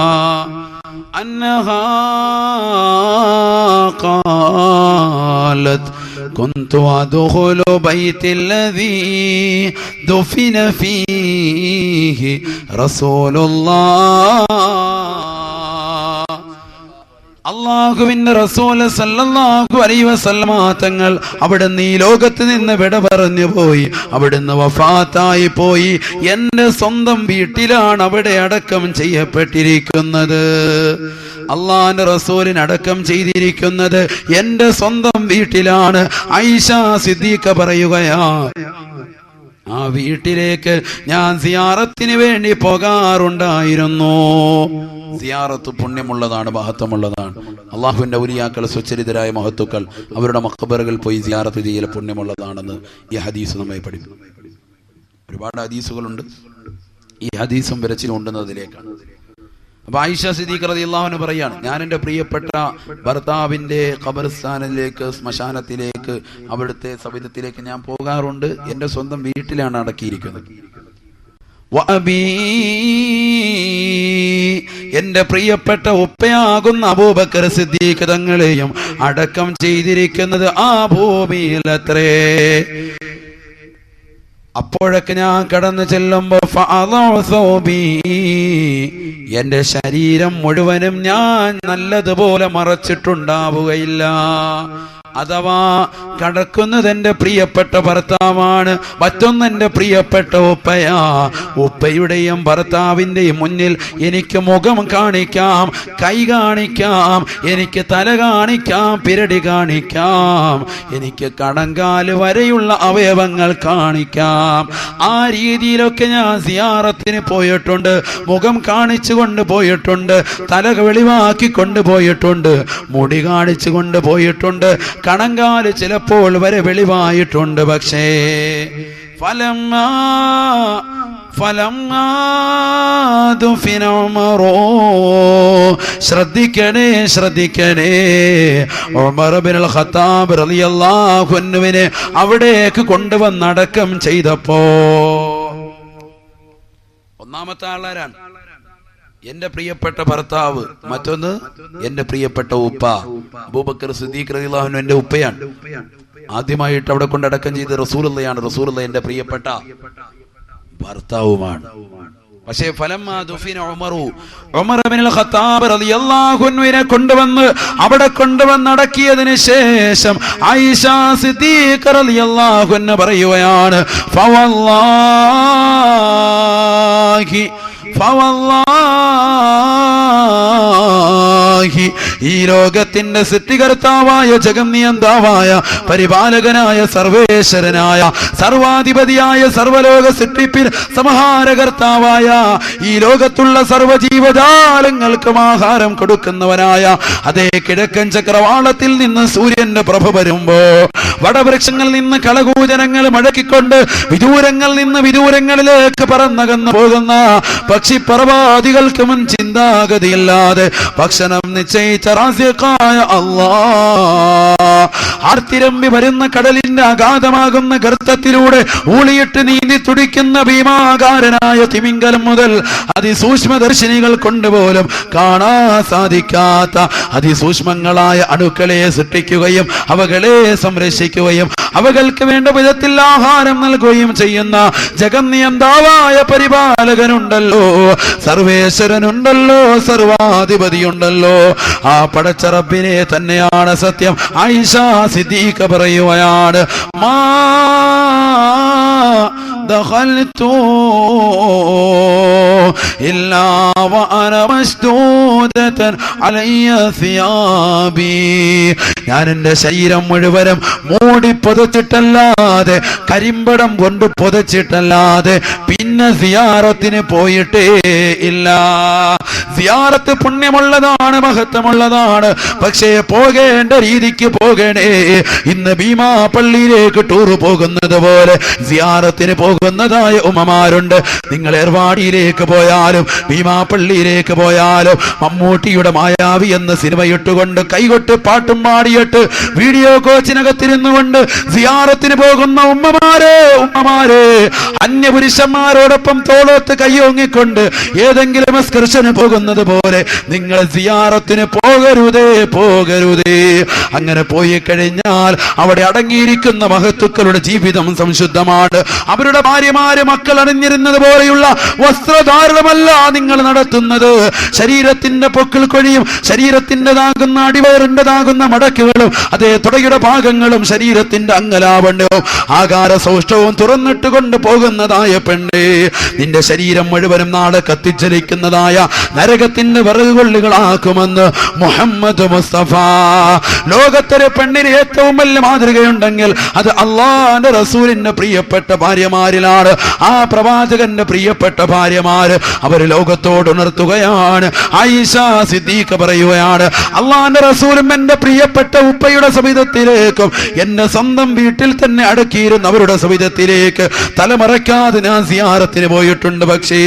ഖാലത് കുന്തു അദ്ഖുലു ബൈത്തല്ലദീ ദുഫിന ഫീഹി റസൂലുള്ളാഹ്. അല്ലാഹുവിന്റെ റസൂൽ സല്ലല്ലാഹു അലൈഹി വസല്ലമ തങ്ങൾ അവിടുന്ന് ഈ ലോകത്ത് നിന്ന് വിട പറഞ്ഞു പോയി, അവിടുന്ന് വഫാത്തായി പോയി. എന്റെ സ്വന്തം വീട്ടിലാണ് അവിടെ അടക്കം ചെയ്യപ്പെട്ടിരിക്കുന്നത്. അള്ളാന്റെ റസൂലിന് അടക്കം ചെയ്തിരിക്കുന്നത് എന്റെ സ്വന്തം വീട്ടിലാണ്. ആയിഷ സിദ്ദീഖ പറയുകയാ, ആ വീട്ടിലേക്ക് ഞാൻ സിയാറത്തിന് വേണ്ടി പോകാറുണ്ടായിരുന്നു. സിയാറത്ത് പുണ്യമുള്ളതാണ്, മഹത്വമുള്ളതാണ്. അള്ളാഹുവിന്റെ ഔലിയാക്കൾ, സുചരിതരായ മഹത്തുക്കൾ, അവരുടെ മഖബറുകൾ പോയി സിയാറത്ത് ചെയ്യൽ പുണ്യമുള്ളതാണെന്ന് ഈ ഹദീസ് നമ്മെ പഠിപ്പിക്കുന്നു. ഒരുപാട് ഹദീസുകളുണ്ട്, ഈ ഹദീസും വിരച്ചിലുണ്ടെന്നതിലേക്കാണ്. അപ്പൊ ആയിഷ സിദ്ദീഖ റളിയല്ലാഹു അൻഹ പറയാണ്, ഞാൻ എൻ്റെ പ്രിയപ്പെട്ട ഭർത്താവിന്റെ ഖബർസ്ഥാനിലേക്ക്, ശ്മശാനത്തിലേക്ക്, അവിടുത്തെ സവിധത്തിലേക്ക് ഞാൻ പോകാറുണ്ട്. എൻ്റെ സ്വന്തം വീട്ടിലാണ് അടക്കിയിരിക്കുന്നത്. എന്റെ പ്രിയപ്പെട്ട ഉപ്പയാകുന്ന അബൂബക്കർ സിദ്ദീഖ് തങ്ങളെയും അടക്കം ചെയ്തിരിക്കുന്നത് ആ ഭൂമിയിലത്രേ. അപ്പോഴൊക്കെ ഞാൻ കടന്നു ചെല്ലുമ്പോ എന്റെ ശരീരം മുഴുവനും ഞാൻ നല്ലതുപോലെ മറച്ചിട്ടുണ്ടാവുകയില്ല. അഥവാ കടക്കുന്നത് എന്റെ പ്രിയപ്പെട്ട ഭർത്താവാണ്, മറ്റൊന്ന് എന്റെ പ്രിയപ്പെട്ട ഉപ്പയാ. ഉപ്പയുടെയും ഭർത്താവിന്റെയും മുന്നിൽ എനിക്ക് മുഖം കാണിക്കാം, കൈ കാണിക്കാം, എനിക്ക് തല കാണിക്കാം, പിരടി കാണിക്കാം, എനിക്ക് കണങ്കാല് വരെയുള്ള അവയവങ്ങൾ കാണിക്കാം. ആ രീതിയിലൊക്കെ ഞാൻ സിയാറത്തിന് പോയിട്ടുണ്ട്. മുഖം കാണിച്ചു കൊണ്ട് പോയിട്ടുണ്ട്, തല വെളിവാക്കി കൊണ്ടുപോയിട്ടുണ്ട്, മുടി കാണിച്ചു കൊണ്ട് പോയിട്ടുണ്ട്, കണങ്കാല് ചിലപ്പോൾ വരെ വെളിവായിട്ടുണ്ട്. പക്ഷേ ശ്രദ്ധിക്കണേ, ഉമർ ഇബ്നുൽ ഖത്താബ് റളിയല്ലാഹു അൻഹുവിനെ അവിടേക്ക് കൊണ്ടുവന്ന് അടക്കം ചെയ്തപ്പോ ഒന്നാമത്തെ ആളാരാണ്? എന്റെ പ്രിയപ്പെട്ട ഭർത്താവ്, മറ്റൊന്ന് എന്റെ പ്രിയപ്പെട്ട ഉപ്പ. അബൂബക്കർ സിദ്ദീഖ് റളിയല്ലാഹു അൻഹു എന്റെ ഉപ്പയാണ്. ആദ്യമായിട്ട് അവിടെ കൊണ്ടടക്കം ചെയ്ത് റസൂലുള്ളയാണ്. റസൂലുള്ള എന്റെ പ്രിയപ്പെട്ട ഭർത്താവുമാണ്. പക്ഷേ ഉമർ ഇബ്നുൽ ഖത്താബ് റളിയല്ലാഹു അൻഹുവിനെ കൊണ്ടുവന്ന് അവിടെ കൊണ്ടുവന്ന് അടക്കിയതിന് ശേഷം ആയിഷ സിദ്ദീഖ റളിയല്ലാഹു അൻഹ പറയുകയാണ്, ഈ ലോകത്തിന്റെ സൃഷ്ടികർത്താവായ, ജഗന്നിയന്താവായ, പരിപാലകനായ, സർവേശ്വരനായ, സർവാധിപതിയായ, സർവലോക സൃഷ്ടിപ്പിൽ സംഹാരകർത്താവായ, ഈ ലോകത്തുള്ള സർവജീവജാലങ്ങൾക്കും ആഹാരം കൊടുക്കുന്നവനായ അതേ കിഴക്കൻ ചക്രവാളത്തിൽ നിന്ന് സൂര്യന്റെ പ്രഭ വരുമ്പോ വടവൃക്ഷങ്ങളിൽ നിന്ന് കളകൂജനങ്ങൾ മഴക്കിക്കൊണ്ട് വിദൂരങ്ങളിൽ നിന്ന് വിദൂരങ്ങളിലേക്ക് പറന്നകന്നു പോകുന്ന പക്ഷിപ്പറവാദികൾക്ക് മുൻ ചിന്താഗതിയില്ലാതെ ഭക്ഷണം നിശ്ചയിച്ച റാസിഖായ അല്ലാഹ് ആർത്തിരമ്പി വരുന്ന കടലിന്റെ അഗാധമാകുന്ന ഗർത്തത്തിലൂടെ ഊളിയിട്ട് നീന്തി തുടിക്കുന്ന ഭീമാകാരനായ തിമിംഗലം മുതൽ അതിസൂക്ഷ്മദർശിനികൾ കൊണ്ടുപോലും കാണാൻ സാധിക്കാത്ത അതിസൂക്ഷ്മങ്ങളായ അണുക്കളെ സൃഷ്ടിക്കുകയും അവകളെ സംരക്ഷിക്കുകയും അവകൾക്ക് വേണ്ട വിധത്തിൽ ആഹാരം നൽകുകയും ചെയ്യുന്ന ജഗന്നിയന്താവായ പരിപാലകനുണ്ടല്ലോ, സർവേശ്വരനുണ്ടല്ലോ, സർവാധിപതിയുണ്ടല്ലോ, ആ പടച്ച റബ്ബിനെ തന്നെയാണ് സത്യം. ആയിഷ സിദ്ദീഖ പറയുകയാണ്, മാ ദഖൽതു ഇല്ലാ വഅന മസ്ദൂദതൻ അലയ്യ സിയാബി. ഞാൻ എൻ്റെ ശരീരം മുഴുവനും മൂടി പുതച്ചിട്ടല്ലാതെ, കരിമ്പടം കൊണ്ട് പുതച്ചിട്ടല്ലാതെ പിന്നെ സിയാറത്തിന് പോയിട്ടേ ഇല്ല. സിയാറത്ത് പുണ്യമുള്ളതാണ്, മഹത്വമുള്ളതാണ്. പക്ഷേ പോകേണ്ട രീതിക്ക് പോകണേ. ഇന്ന് ഭീമാ പള്ളിയിലേക്ക് ടൂർ പോകുന്നത് പോലെ സിയാറത്തിന് പോകുന്നതായ ഉമ്മമാരുണ്ട്. നിങ്ങൾ ഏർവാടിയിലേക്ക് പോയാലും ഭീമാ പള്ളിയിലേക്ക് പോയാലും മമ്മൂട്ടിയുടെ മായാവി എന്ന സിനിമ ഇട്ടുകൊണ്ട് കൈകൊട്ട് പാട്ടും പാടിയിട്ട് വീഡിയോ കോച്ചിനകത്തിരുന്നു കൊണ്ട് സിയാറത്തിന് പോകുന്ന ഉമ്മമാരെ അന്യപുരുഷന്മാരോടൊപ്പം തോളത്ത് കയ്യോങ്ങിക്കൊണ്ട് ഏതെങ്കിലും എക്സ്കർഷന് പോകുന്നത് പോലെ നിങ്ങൾ സിയാറത്തിന് പോകരുതേ. അങ്ങനെ പോയി കഴിഞ്ഞാൽ അവിടെ അടങ്ങിയിരിക്കുന്ന മഹത്തുക്കളുടെ ജീവിതം സംശുദ്ധമാണ്. അവരുടെ ഭാര്യമാര്, മക്കൾ അണിഞ്ഞിരുന്നത് പോലെയുള്ള വസ്ത്രധാരണമല്ല നിങ്ങൾ നടത്തുന്നത്. ശരീരത്തിന്റെ പൊക്കിൾ കൊഴിയും, ശരീരത്തിൻ്റെതാകുന്ന അടിവയറിൻ്റെതാകുന്ന മടക്കുകളും അതേ തുടയുടെ ഭാഗങ്ങളും ശരീരത്തിന്റെ അംഗലാവണ്യവും ആകാര സൗഷ്ടവും തുറന്നിട്ട് കൊണ്ട് പോകുന്നതായ പെണ്ണേ, നിന്റെ ശരീരം മുഴുവനും നാളെ കത്തിച്ചലിക്കുന്നതായ നരകത്തിന്റെ വിറകുകൊള്ളികളാക്കുമെന്ന് മുഹമ്മദ് മുസ്തഫ. ലോകത്തൊരു പെണ്ണിന് ഏറ്റവും വലിയ മാതൃകയുണ്ടെങ്കിൽ അത് അള്ളാന്റെ റസൂലിന്റെ പ്രിയപ്പെട്ട ഭാര്യമാര് വീട്ടിലാണ്. ആ പ്രവാചകന്റെ പ്രിയപ്പെട്ട ഭാര്യമാര് അവർ ലോകത്തോട് ഉണർത്തുകയാണ്. ആയിഷ സിദ്ദീഖ പറയുകയാണ്, അള്ളാന്റെ റസൂലും എന്റെ പ്രിയപ്പെട്ട ഉപ്പയുടെ സവിധത്തിലേക്കും എന്നെ സ്വന്തം വീട്ടിൽ തന്നെ അടക്കിയിരുന്ന അവരുടെ സവിധത്തിലേക്ക് തലമറയ്ക്കാതെ ഞാൻ സിയാറത്തിന് പോയിട്ടുണ്ട്. പക്ഷേ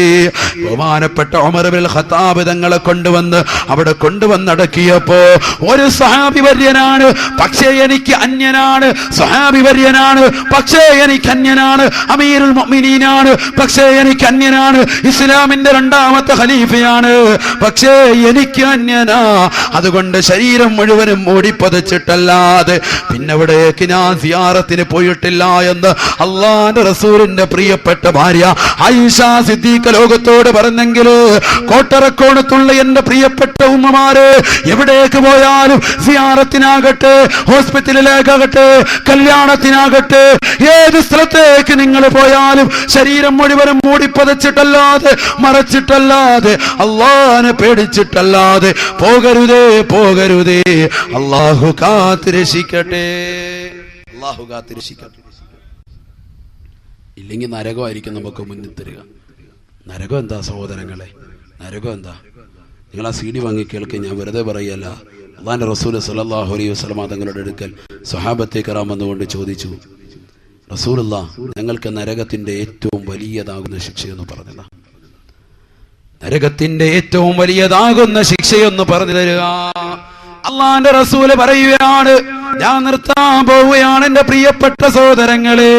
ബഹുമാനപ്പെട്ട ഉമർ ഇബ്നുൽ ഖത്താബ് തങ്ങളെ അവിടെ കൊണ്ടുവന്നടക്കിയപ്പോ ഒരു സ്വഹാബി വര്യനാണ്, പക്ഷേ എനിക്ക് അന്യനാണ്. സ്വഹാബി വര്യനാണ്, പക്ഷേ എനിക്ക് അന്യനാണ്. അമീറുൽ മുഅ്മിനീനാണ്, പക്ഷേ എനിക്ക് അന്യനാണ്. ഇസ്ലാമിന്റെ രണ്ടാമത്തെ ഖലീഫയാണ്, പക്ഷേ എനിക്ക് അന്യനാ. അതുകൊണ്ട് ശരീരം മുഴുവനും മൂടിപ്പതച്ചിട്ടല്ലാതെ പിന്നെ എവിടേക്ക് ഞാൻ സിയാറത്തിന് പോയിട്ടില്ല എന്ന് അള്ളാന്റെ റസൂലിന്റെ പ്രിയപ്പെട്ട ഭാര്യ ആയിഷ സിദ്ദീഖ ലോകത്തോട് പറഞ്ഞെങ്കിൽ കോട്ടറക്കോണത്തുള്ള എന്റെ പ്രിയപ്പെട്ട ഉമ്മമാര് എവിടേക്ക് പോയാലും സിയാറത്തിനാകട്ടെ, ഹോസ്പിറ്റലിലേക്കാകട്ടെ, കല്യാണത്തിനാകട്ടെ, ഏത് സ്ഥലത്തേക്ക് നിങ്ങൾ പോയാലും ശരീരം മുഴുവനും മൂടിപ്പതച്ചിട്ടല്ലാതെ, മറച്ചിട്ടല്ലാതെ, അള്ളാനെ പേടിച്ചിട്ടല്ലാതെ പോകരുതേ, പോകരുതേ. അള്ളാഹു കാത്തിരക്ഷിക്കട്ടെ, അള്ളാഹു കാത്തിരക്ഷിക്കട്ടെ. ഇല്ലെങ്കിൽ നരകമായിരിക്കും നമുക്ക് മുന്നിൽ തരിക. നരകം എന്താ സഹോദരങ്ങളെ? നരകം എന്താ? നിങ്ങൾ ആ CD വാങ്ങി കേൾക്കുക, ഞാൻ വെറുതെ പറയല്ല. അള്ളാന്റെ റസൂൽ സല്ലല്ലാഹു അലൈഹി വസല്ലം തങ്ങളുടെ അടുക്കൽ സ്വഹാബത്തെ കിറാം വന്നുകൊണ്ട് ചോദിച്ചു, റസൂലുള്ളാഹ്, ഞങ്ങൾക്ക് നരകത്തിന്റെ ഏറ്റവും വലിയതാകുന്ന ശിക്ഷയെന്ന് പറഞ്ഞതാ. നരകത്തിന്റെ ഏറ്റവും വലിയതാകുന്ന ശിക്ഷയൊന്ന് പറഞ്ഞു തരിക. അള്ളാന്റെ റസൂല് പറയുകയാണ്, ഞാൻ നിർത്താൻ പോവുകയാണ് എന്റെ പ്രിയപ്പെട്ട സഹോദരങ്ങളെ.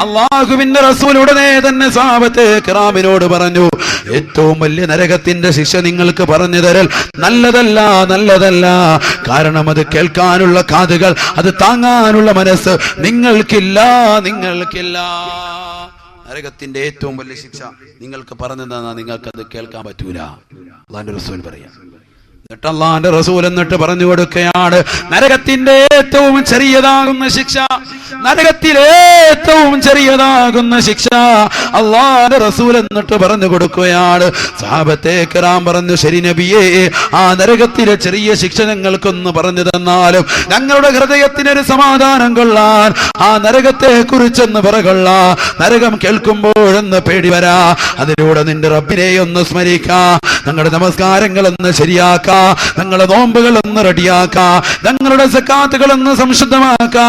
അള്ളാഹുവിന്റെ റസൂൽ ഉടനെ തന്നെ സ്വഹാബത്തെ കിറാമിനോട് പറഞ്ഞു, ഏറ്റവും വലിയ നരകത്തിന്റെ ശിക്ഷ നിങ്ങൾക്ക് പറഞ്ഞു തരൽ നല്ലതല്ല, നല്ലതല്ല. കാരണം അത് കേൾക്കാനുള്ള കാതുകൾ, അത് താങ്ങാനുള്ള മനസ്സ് നിങ്ങൾക്കില്ല, നിങ്ങൾക്കില്ല. നരകത്തിന്റെ ഏറ്റവും വലിയ ശിക്ഷ നിങ്ങൾക്ക് പറഞ്ഞു തന്നാൽ നിങ്ങൾക്കത് കേൾക്കാൻ പറ്റൂല. അള്ളാന്റെ റസൂൽ പറയാ. എന്നിട്ട് അള്ളാന്റെ റസൂൽ എന്നിട്ട് പറഞ്ഞു കൊടുക്കുകയാണ്, നരകത്തിന്റെ ഏറ്റവും ചെറിയതാകുന്ന ശിക്ഷ, നരകത്തിലെ ഏറ്റവും ചെറിയതാകുന്ന ശിക്ഷ അള്ളാന്റെ റസൂൽ എന്നിട്ട് പറഞ്ഞു കൊടുക്കുകയാണ്. സഹാബത്തെ കിറാം പറഞ്ഞു, ശരി നബിയേ, ആ നരകത്തിലെ ചെറിയ ശിക്ഷ ഞങ്ങൾക്കൊന്ന് പറഞ്ഞു തന്നാലും ഞങ്ങളുടെ ഹൃദയത്തിനൊരു സമാധാനം കൊള്ളാൻ ആ നരകത്തെ കുറിച്ചൊന്ന് പറകൊള്ളാ. നരകം കേൾക്കുമ്പോഴൊന്ന് പേടി വരാ. അതിലൂടെ നിന്റെ റബ്ബിനെ ഒന്ന് സ്മരിക്കാ, ഞങ്ങളുടെ നമസ്കാരങ്ങളൊന്ന് ശരിയാക്കാ, ഞങ്ങളുടെ നോമ്പുകളൊന്ന് റെഡിയാക്കാ, ഞങ്ങളുടെ സക്കാത്തുകളൊന്ന് സംശുദ്ധമാക്കാ.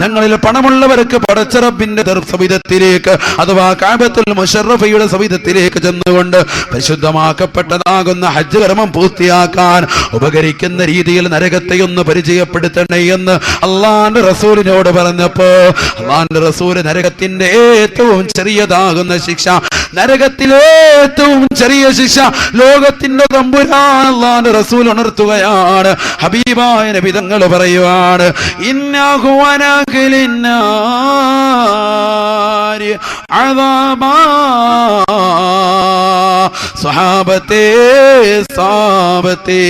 ഞങ്ങളിൽ പണമുള്ളവർക്ക് പടച്ച റബ്ബിന്റെ സവിധത്തിലേക്ക് അഥവാ കഅബത്തുൽ മുശറഫയുടെ സവിധത്തിലേക്ക് ചെന്നുകൊണ്ട് പരിശുദ്ധമാക്കപ്പെട്ടതാകുന്ന ഹജ്ജ് കർമ്മം പൂർത്തിയാക്കാൻ ഉപകരിക്കുന്ന രീതിയിൽ നരകത്തെ ഒന്ന് പരിചയപ്പെടുത്തണേ എന്ന് അള്ളാന്റെ റസൂലിനോട് പറഞ്ഞപ്പോ അള്ളാന്റെ റസൂല് നരകത്തിന്റെ ഏറ്റവും ചെറിയതാകുന്ന ശിക്ഷ, നരകത്തിലെ ഏറ്റവും ചെറിയ ശിക്ഷ ലോകത്തിന്റെ തമ്പുരാൻ അള്ളാന്റെ റസൂൽ ഉണർത്തുകയാണ്. ഹബീബായ നബി തങ്ങൾ പറയുവാണ്, ഇന്നഹു വനഖിലിന്നാരി അദാബാ. സ്വഹാബത്തേ, സാബത്തേ,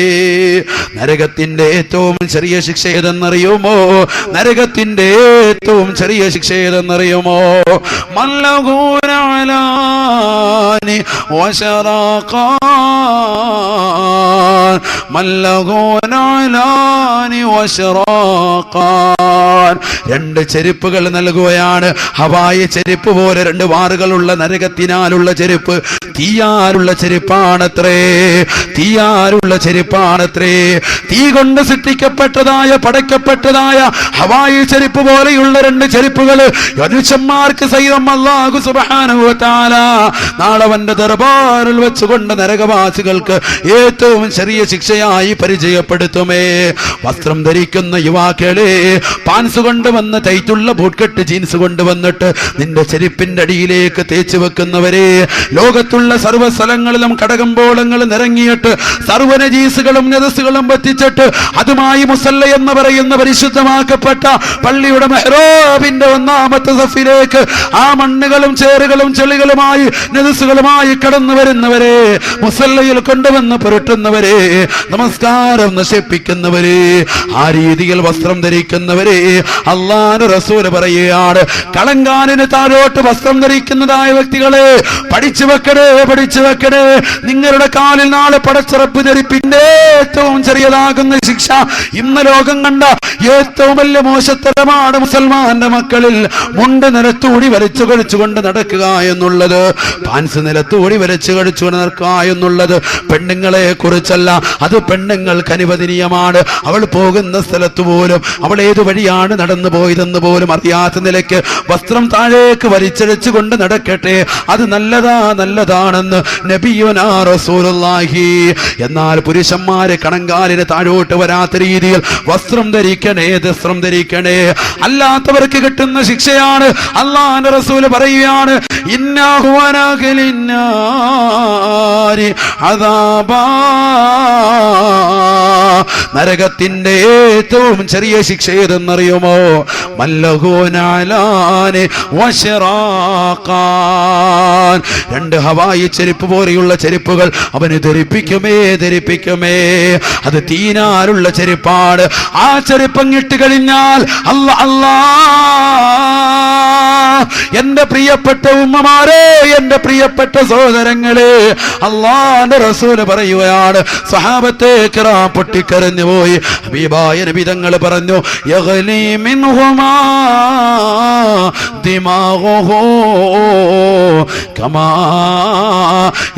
നരകത്തിന്റെ ഏറ്റവും ചെറിയ ശിക്ഷ ഏതെന്നറിയുമോ? നരകത്തിന്റെ ഏറ്റവും ചെറിയ ശിക്ഷ ഏതെന്നറിയുമോ? മല്ലഹൂനാലാനി വശറാഖാൻ, മല്ലഹൂനാലാനി വശറാഖാൻ. രണ്ട് ചെരുപ്പുകൾ നൽകുകയാണ്. ഹവായി ചെരുപ്പ് പോലെ രണ്ട് വാറുകളുള്ള നരകത്തിനാലുള്ള ചെരുപ്പ് തീയാലുള്ള ചെരുപ്പാണത്രേ, തീയാലുള്ള ചെരുപ്പാണത്രേ. തീ കൊണ്ട് സൃഷ്ടിക്കപ്പെട്ടതായ പടയ്ക്കപ്പെട്ടതായ ഹവായി ചെരുപ്പ് പോലെയുള്ള രണ്ട് ചെരുപ്പുകൾ മനുഷ്യന്മാർക്ക് സൈതം അല്ലാഹു സുബ്ഹാനഹു വ തആല നാളെ അവന്റെ ദർബാറിൽ വെച്ചുകൊണ്ട് നരകവാസികൾക്ക് ഏറ്റവും ചെറിയ ശിക്ഷയായി പരിചയപ്പെടുത്തുമേ. വസ്ത്രം ധരിക്കുന്ന യുവാക്കളെ, പാൻസ് കൊണ്ടുവന്ന് തയ്റ്റുള്ള ബൂട്ട്കെട്ട് ജീൻസ് കൊണ്ടുവന്നിട്ട് നിന്റെ ചെരുപ്പിന്റെ അടിയിലേക്ക് തേച്ച് വെക്കുന്നവരെ, ലോകത്തുള്ള സർവ്വ സ്ഥലങ്ങളിലും കടകമ്പോളങ്ങൾ നിറങ്ങിയിട്ട് സർവ്വ നജീസുകളും നജസുകളും പറ്റിച്ചിട്ട് അതുമായി മുസല്ല എന്ന് പറയുന്ന പരിശുദ്ധമാക്കപ്പെട്ട പള്ളിയുടെ മെഹ്റാബിന്റെ ഒന്നാമത്തെ സഫിലേക്ക് ആ മണ്ണുകളും ചേറുകളും ചെളികളുമായി നജസുകളുമായി കടന്നു വരുന്നവരെ, മുസല്ലയിൽ കൊണ്ടുവന്ന് പുരട്ടുന്നവരെ, നമസ്കാരം നശിപ്പിക്കുന്നവരെ, ആ രീതിയിൽ വസ്ത്രം ധരിക്കുന്നവരെ, അല്ലാഹുവിന്റെ റസൂല് പറയുകയാണ്, കളങ്കാലിന് താഴോട്ട് വസ്ത്രം ധരിക്കുന്നതായ വ്യക്തികളെ പഠിച്ചു വെക്കണേ. നിങ്ങളുടെ കാലിൽ നാളെ പടച്ചിറപ്പ് ധരിപ്പിന്റെ ഏറ്റവും ചെറിയതാകുന്ന ശിക്ഷ ഇന്ന് ലോകം കണ്ട ഏറ്റവും വലിയ മോശത്തരമാണ് മുസൽമാന്റെ മക്കളിൽ മുണ്ട് നിലത്തൂടി വരച്ചു കഴിച്ചുകൊണ്ട് നടക്കുക എന്നുള്ളത്, പാൻസ് നിലത്തൂടി വരച്ചു കഴിച്ചുകൊണ്ട് നടക്കുക എന്നുള്ളത്. പെണ്ണുങ്ങളെ കുറിച്ചല്ല, അത് പെണ്ണുങ്ങൾക്ക് അനുവദനീയമാണ്. അവൾ പോകുന്ന സ്ഥലത്ത് പോലും അവൾ ഏതു വഴിയാണ് നടന്നു പോയതെന്ന് പോലും അറിയാത്ത നിലയ്ക്ക് വസ്ത്രം താഴേക്ക് വലിച്ചഴിച്ചു കൊണ്ട് നടക്കട്ടെ, അത് നല്ലതാണെന്ന് നബിയുനാ റസൂലുള്ളാഹി. എന്നാൽ പുരുഷന്മാര് കണങ്കാലിന് താഴോട്ട് വരാത്ത രീതിയിൽ വസ്ത്രം ധരിക്കണേ. അല്ലാത്തവർക്ക് കിട്ടുന്ന ശിക്ഷയാണ് അല്ലാഹുവിന്റെ റസൂൽ പറയുകയാണ്, ഇന്നഹു അനാഖിലിന്നാരി അദാബാ, നരകത്തിന്റെ ഏറ്റവും ചെറിയ ശിക്ഷ ഏതെന്നറിയുമോ? മല്ലഹൂനാലാനി വശറാഖാൻ, രണ്ട് ഹവായി ചെരുപ്പ് പോലെയുള്ള ചെരുപ്പുകൾ അവന് ധരിപ്പിക്കുമേ. അത് തീനാലുള്ള ചെരുപ്പാണ്. ആ ചെരുപ്പങ്ങിട്ട് കഴിഞ്ഞാൽ അല്ലാ, എന്റെ പ്രിയപ്പെട്ട ഉമ്മമാരെ, എന്റെ പ്രിയപ്പെട്ട സഹോദരങ്ങളെ, അല്ലാഹുവിന്റെ റസൂൽ പറയുകയാണ്, സഹാബത്തെ കിറാം പൊട്ടിക്കരഞ്ഞു പോയി. ഹബീബായ നബി തങ്ങൾ പറഞ്ഞു, യഗ്ലി മിൻഹുമാ ദിമാഗുഹു കമാ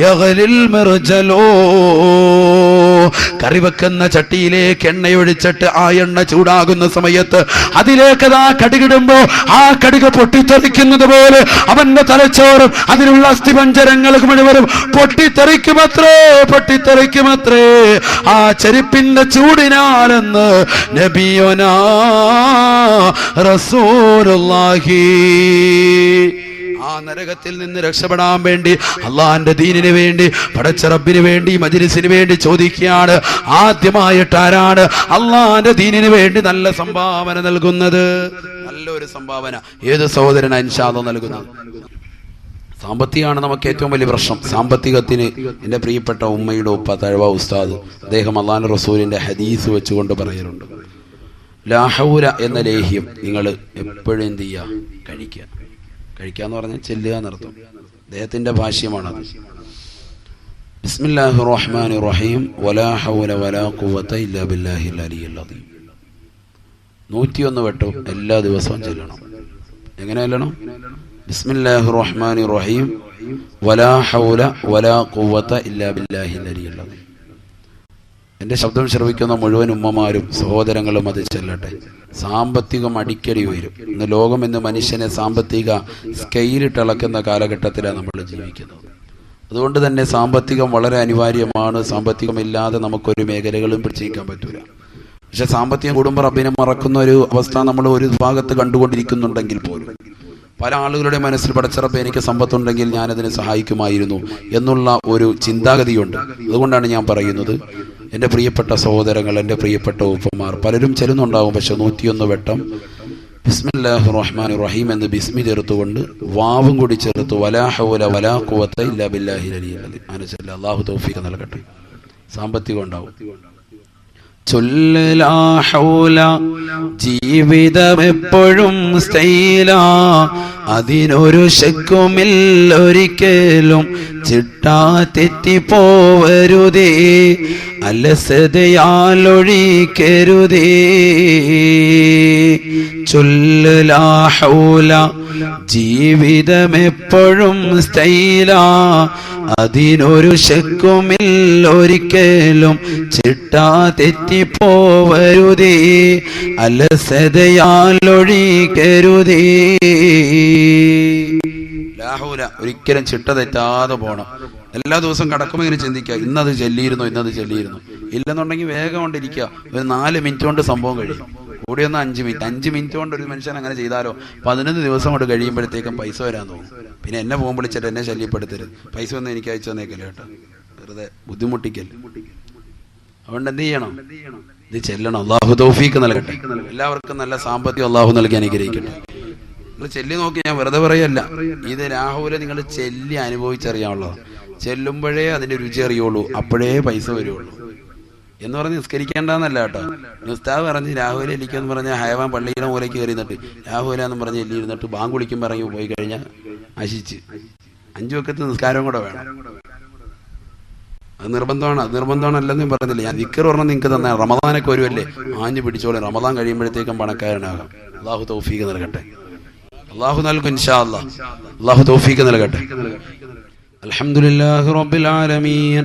യഗ്ലിൽ മിർജലു, കറി വെക്കുന്ന ചട്ടിയിലേക്ക് എണ്ണയൊഴിച്ചിട്ട് ആ എണ്ണ ചൂടാകുന്ന സമയത്ത് അതിലേക്ക് കടുകിടുമ്പോ ആ കടുക് പൊട്ടിത്തെറിക്കുന്നത് പോലെ അവന്റെ തലച്ചോറും അതിലുള്ള അസ്ഥിപഞ്ജരങ്ങൾ മുഴുവനും പൊട്ടിത്തെറിക്കുമത്രേ ആ ചെരുപ്പിന്റെ ചൂടിനാലെന്ന് നബിയുനാ റസൂലുള്ളാഹി. ആ നരകത്തിൽ നിന്ന് രക്ഷപ്പെടാൻ വേണ്ടി, അള്ളാഹിന്റെ ദീനിന് വേണ്ടി, പടച്ച റബ്ബിന് വേണ്ടി, മജ്‌ലിസിന് വേണ്ടി ചോദിക്കുകയാണ്, ആദ്യമായിട്ട് ആരാണ് അള്ളാഹിന്റെ ദീനിന് വേണ്ടി നല്ല സംഭാവന നൽകുന്നത്? നല്ലൊരു സംഭാവന ഏത് സഹോദരനാ ഇൻഷാ അല്ലാഹ് നൽകുന്നത്? സാമ്പത്തികമാണ് നമുക്ക് ഏറ്റവും വലിയ പ്രശ്നം. സാമ്പത്തികത്തിന് എൻ്റെ പ്രിയപ്പെട്ട ഉമ്മയുടെ ഉപ്പ തഴവ ഉസ്താദ്, അദ്ദേഹം അല്ലാഹുവിന്റെ റസൂലിന്റെ ഹദീസ് വെച്ചുകൊണ്ട് പറയലുണ്ട്, ലാ ഹൗല എന്ന ലേഹ്യം നിങ്ങൾ എപ്പോഴും എന്ത് ചെയ്യുക? കഴിക്കാന്ന് പറഞ്ഞാൽ ചെല്ലുക എന്നർത്ഥം. അദ്ദേഹത്തിന്റെ ഭാഷ്യമാണത്. ബിസ്മില്ലാഹിർ റഹ്മാനിർ റഹീം, വലാ ഹൗല വലാ ഖുവത ഇല്ലാ ബില്ലാഹിൽ അലിയിൽ അദീം. 101 വട്ടം എല്ലാ ദിവസവും ചെല്ലണം. എങ്ങനെ ചെല്ലണം? ബിസ്മില്ലാഹിർ റഹ്മാനിർ റഹീം, വലാ ഹൗല വലാ ഖുവത ഇല്ലാ ബില്ലാഹിൽ അലിയിൽ അദീം. എൻ്റെ ശബ്ദം ശ്രവിക്കുന്ന മുഴുവൻ ഉമ്മമാരും സഹോദരങ്ങളും അത് ചെല്ലട്ടെ. സാമ്പത്തികം അടിക്കടി ഉയരും. ഇന്ന് ലോകം ഇന്ന് മനുഷ്യനെ സാമ്പത്തിക സ്കെയിലിട്ടിളക്കുന്ന കാലഘട്ടത്തിലാണ് നമ്മൾ ജീവിക്കുന്നത്. അതുകൊണ്ട് തന്നെ സാമ്പത്തികം വളരെ അനിവാര്യമാണ്. സാമ്പത്തികമില്ലാതെ നമുക്കൊരു മേഖലകളും പിടിച്ചിരിക്കാൻ പറ്റൂല. പക്ഷെ സാമ്പത്തികം കൂടുമ്പോൾ റബ്ബിനെ മറക്കുന്ന ഒരു അവസ്ഥ നമ്മൾ ഒരു ഭാഗത്ത് കണ്ടുകൊണ്ടിരിക്കുന്നുണ്ടെങ്കിൽ പോലും പല ആളുകളുടെ മനസ്സിൽ പടച്ച റബ്ബേ എനിക്ക് സമ്പത്തുണ്ടെങ്കിൽ ഞാനതിനെ സഹായിക്കുമായിരുന്നു എന്നുള്ള ഒരു ചിന്താഗതിയുണ്ട്. അതുകൊണ്ടാണ് ഞാൻ പറയുന്നത്, എൻ്റെ പ്രിയപ്പെട്ട സഹോദരങ്ങൾ, എൻ്റെ പ്രിയപ്പെട്ട ഉപ്പമാർ, പലരും ചെല്ലുന്നുണ്ടാവും. പക്ഷെ 101 വട്ടം ബിസ്മില്ലാഹിർ റഹ്മാനിർ റഹീം എന്ന് ബിസ്മി ചേർത്തുകൊണ്ട് വാവും കൂടി ചേർത്ത് വലാ ഹൗല വലാ ഖുവത ഇല്ലാ ബില്ലാഹിൽ അലിയിൽ അദീം അനുസരിച്ച് അല്ലാഹു തൗഫീഖ് നൽകട്ടെ. സാമ്പത്തികം ഉണ്ടാവും. ചൊല്ല് ലാ ഹൗല, ജീവിതം എപ്പോഴും സ്റ്റൈല, അതിനൊരു ശക്കുമില്ല ഒരിക്കലും, ചിട്ടാ തെറ്റിപ്പോവരുതേ, അലസതയാലൊഴിക്കരുതേ. ചൊല്ല് ലാ ഹൗല, ജീവിതം എപ്പോഴും സ്റ്റൈല, അതിനൊരു ശക്കുമില്ല ഒരിക്കലും, ചിട്ടാ തെറ്റിപ്പോവരുതേ, അലസതയാലൊഴിക്കരുതേ. ലാഹൂല, ഒരിക്കലും ചിട്ട തെറ്റാതെ പോകണം. എല്ലാ ദിവസവും കടക്കുമ്പോൾ ഇങ്ങനെ ചിന്തിക്കുക, ഇന്നത് ചെല്ലിയിരുന്നു. ഇല്ലെന്നുണ്ടെങ്കിൽ വേഗം കൊണ്ടിരിക്കുക. ഒരു 4 മിനിറ്റ് കൊണ്ട് സംഭവം കഴിയും. കൂടി ഒന്ന് 5 മിനിറ്റ്. 5 മിനിറ്റ് കൊണ്ട് ഒരു മനുഷ്യൻ അങ്ങനെ ചെയ്താലോ 15 ദിവസം കൊണ്ട് കഴിയുമ്പോഴത്തേക്കും പൈസ വരാൻ തോന്നും. പിന്നെ എന്നെ ഫോൺ വിളിച്ചിട്ട് എന്നെ ശല്യപ്പെടുത്തരുത്, പൈസ ഒന്നും എനിക്ക് അയച്ചു തന്നേക്കല്ലേ കേട്ടോ, വെറുതെ ബുദ്ധിമുട്ടിക്കല്ലേ. അതുകൊണ്ട് എന്ത് ചെയ്യണം? ഇത് ചെല്ലണം. അള്ളാഹു തൗഫീഖ് നൽകട്ടെ. എല്ലാവർക്കും നല്ല സാമ്പത്തികം അള്ളാഹു നൽകി അനുഗ്രഹിക്കട്ടെ. നിങ്ങൾ ചെല്ലി നോക്കി, ഞാൻ വെറുതെ പറയല്ല. ഇത് രാഹുല നിങ്ങൾ ചെല്ലി അനുഭവിച്ചറിയാനുള്ളത്. ചെല്ലുമ്പോഴേ അതിന്റെ രുചി അറിയുള്ളൂ, അപ്പോഴേ പൈസ വരുള്ളൂ. എന്ന് പറഞ്ഞ് നിസ്കരിക്കേണ്ടെന്നല്ല കേട്ടോ. ഉസ്താദ് പറഞ്ഞ് രാഹുല എലിക്കെന്ന് പറഞ്ഞാൽ ഹയവാൻ പള്ളിയുടെ മൂലയ്ക്ക് കയറി നിന്നിട്ട് രാഹുലെന്ന് പറഞ്ഞ് എല്ലി ഇരുന്നിട്ട് ബാങ്ക് വിളിക്കുമ്പോൾ ഇറങ്ങി പോയി കഴിഞ്ഞാൽ നശിച്ച്. 5 വക്കത്ത് നിസ്കാരം കൂടെ വേണം. അത് നിർബന്ധമാണ് അല്ലെന്നും പറയുന്നില്ല. ഞാൻ ദിക്ർ പറഞ്ഞാൽ നിങ്ങൾക്ക് തന്നെ റമദാനൊക്കെ വരുമല്ലേ, ആഞ്ഞു പിടിച്ചോളെ. റമദാൻ കഴിയുമ്പോഴത്തേക്കും പണക്കാരനാകാം. അള്ളാഹു തൗഫീഖ് നൽകട്ടെ. അള്ളാഹു നൽകും ഇൻഷാ അല്ലാഹ്. അള്ളാഹു തൗഫീഖ് നൽകട്ടെ. അൽഹംദുലില്ലാഹി റബ്ബിൽ ആലമീൻ.